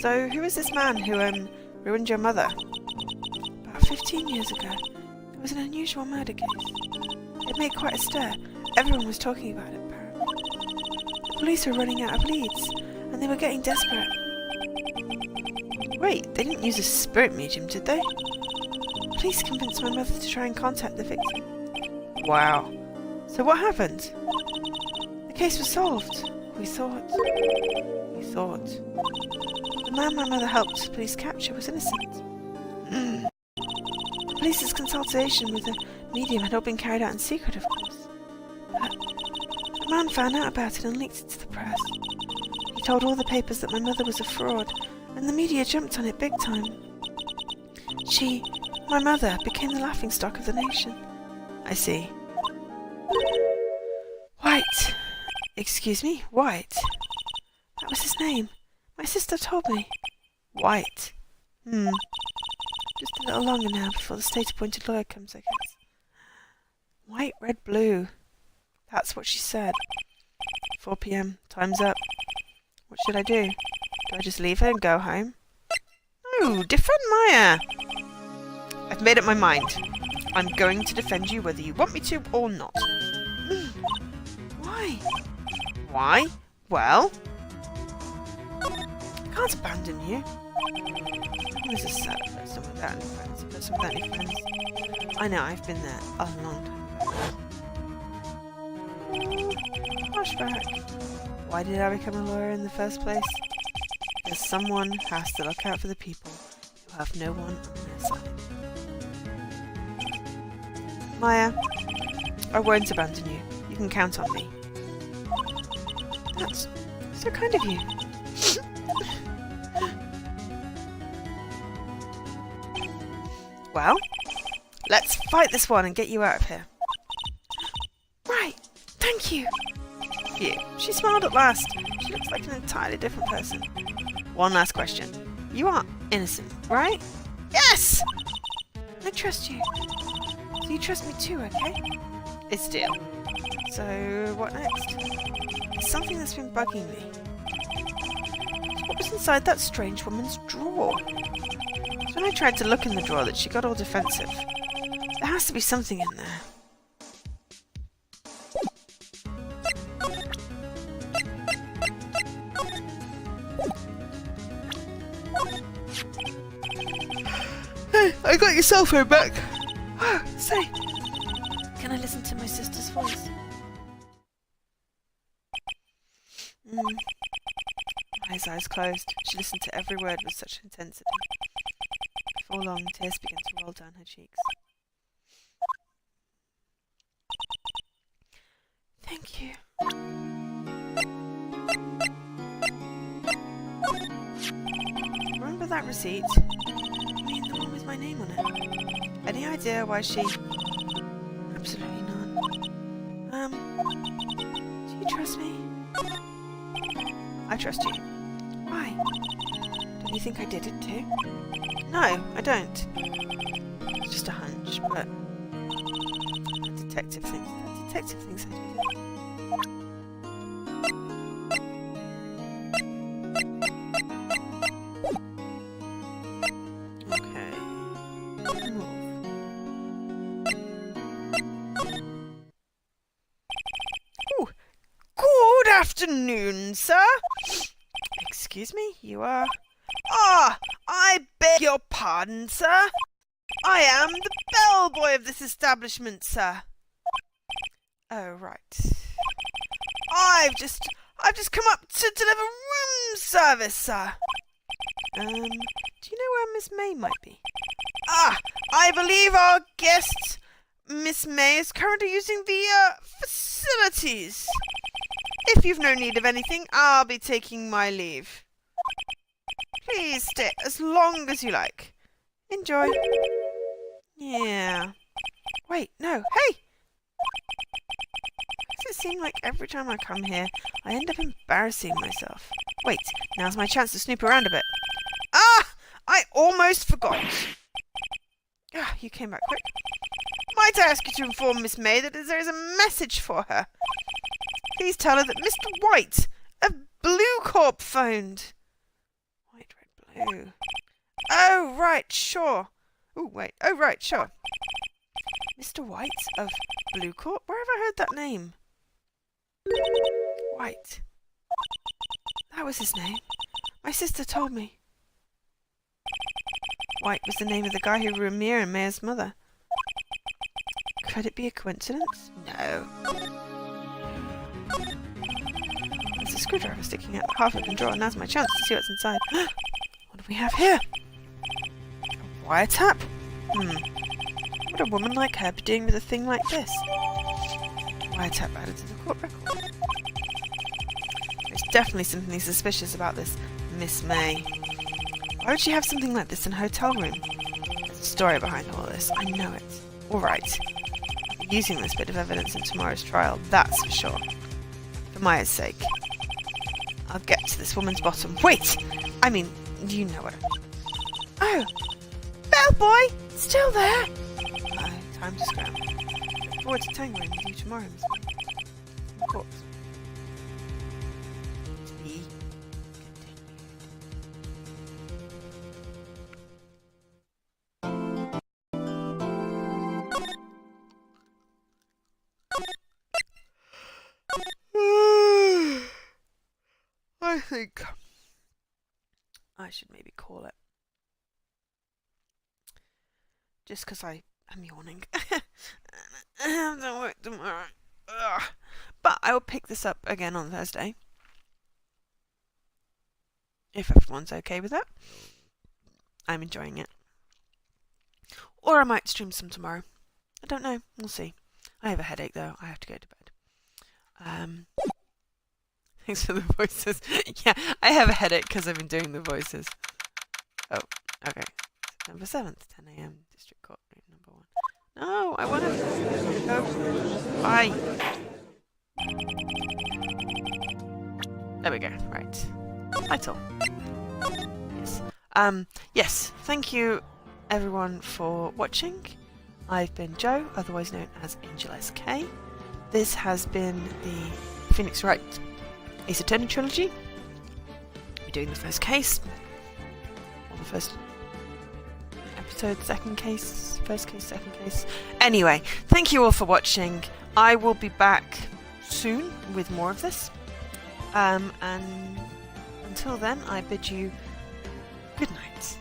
So, who is this man who, ruined your mother? About 15 years ago, there was an unusual murder case. It made quite a stir. Everyone was talking about it, apparently. The police were running out of leads, and they were getting desperate. Wait, they didn't use a spirit medium, did they? Police convinced my mother to try and contact the victim. Wow. So what happened? The case was solved. We thought. The man my mother helped the police capture was innocent. The police's consultation with the medium had all been carried out in secret, of course. But the man found out about it and leaked it to the press. He told all the papers that my mother was a fraud, and the media jumped on it big time. My mother, became the laughingstock of the nation. I see. White. Excuse me? White. That was his name. My sister told me. White. Just a little longer now before the state-appointed lawyer comes, I guess. White, red, blue. That's what she said. 4 p.m. Time's up. What should I do? Do I just leave her and go home? No, defend Maya! I've made up my mind. I'm going to defend you whether you want me to or not. Why? Why? Well, I can't abandon you. This is sad. Someone without any friends. Someone without any friends. I know, I've been there a long time ago. Flashback. Why did I become a lawyer in the first place? Because someone has to look out for the people who have no one on their side. Maya, I won't abandon you. You can count on me. That's so kind of you. Well, let's fight this one and get you out of here. Right, thank you. Phew, she smiled at last. She looks like an entirely different person. One last question. You are innocent, right? Yes! I trust you. So you trust me too, okay? It's a deal. So, what next? It's something that's been bugging me. What was inside that strange woman's drawer? So when I tried to look in the drawer that she got all defensive. There has to be something in there. Hey, I got your cell phone back. Oh, say, can I listen to my sister's voice? Maya's eyes closed. She listened to every word with such intensity. Before long, tears began to roll down her cheeks. Thank you. Remember that receipt? I mean, the one with my name on it. Any idea why she... Absolutely none. Do you trust me? I trust you. Why? Don't you think I did it too? No, I don't. It's just a hunch, but... That detective thinks I did it. Okay. Move. Ooh. Good afternoon, sir. Excuse me, you are... Ah, I beg your pardon, sir. I am the bellboy of this establishment, sir. Oh, right. I've just come up to deliver room service, sir. Do you know where Miss May might be? Ah, I believe our guest, Miss May, is currently using the, facilities. If you've no need of anything, I'll be taking my leave. Please stay as long as you like. Enjoy. Yeah. Wait, no. Hey! it seem like every time I come here, I end up embarrassing myself? Wait, now's my chance to snoop around a bit. Ah! I almost forgot. Ah, you came back quick. Might I ask you to inform Miss May that there is a message for her? Please tell her that Mr. White of Blue Corp phoned. White, red, blue. Oh, right, sure. Oh, wait. Oh, right, sure. Mr. White of Blue Corp? Where have I heard that name? White. That was his name. My sister told me. White was the name of the guy who ruined Mia and Maya's mother. Could it be a coincidence? No. There's a screwdriver sticking out half of the drawer. Now's my chance to see what's inside. What do we have here? A wiretap? What would a woman like her be doing with a thing like this? Wiretap added to the court record. There's definitely something suspicious about this Miss May. Why would she have something like this in a hotel room? There's a story behind all this. I know it. Alright. I'll be using this bit of evidence in tomorrow's trial, that's for sure. For Maya's sake. I'll get to this woman's bottom. Wait! I mean, you know her. Oh! Bellboy! Still there? No, time to scram. Look forward to tangling with you tomorrow, Miss May. Of course. To be continued. I think I should maybe call it. Just because I am yawning. I have to work tomorrow. Ugh. But I will pick this up again on Thursday. If everyone's okay with that. I'm enjoying it. Or I might stream some tomorrow. I don't know. We'll see. I have a headache though. I have to go to bed. Thanks for the voices. Yeah, I have a headache because I've been doing the voices. Oh, okay. September 7th, 10 AM, District Court, number 1. No, I want to go. Bye. There we go. Right. Title. Yes. Yes. Thank you, everyone, for watching. I've been Joe, otherwise known as Angel SK. This has been the Phoenix Wright Ace Attorney Trilogy. We're doing the first case. Or the first episode, second case, first case, second case. Anyway, thank you all for watching. I will be back soon with more of this. And until then, I bid you good night.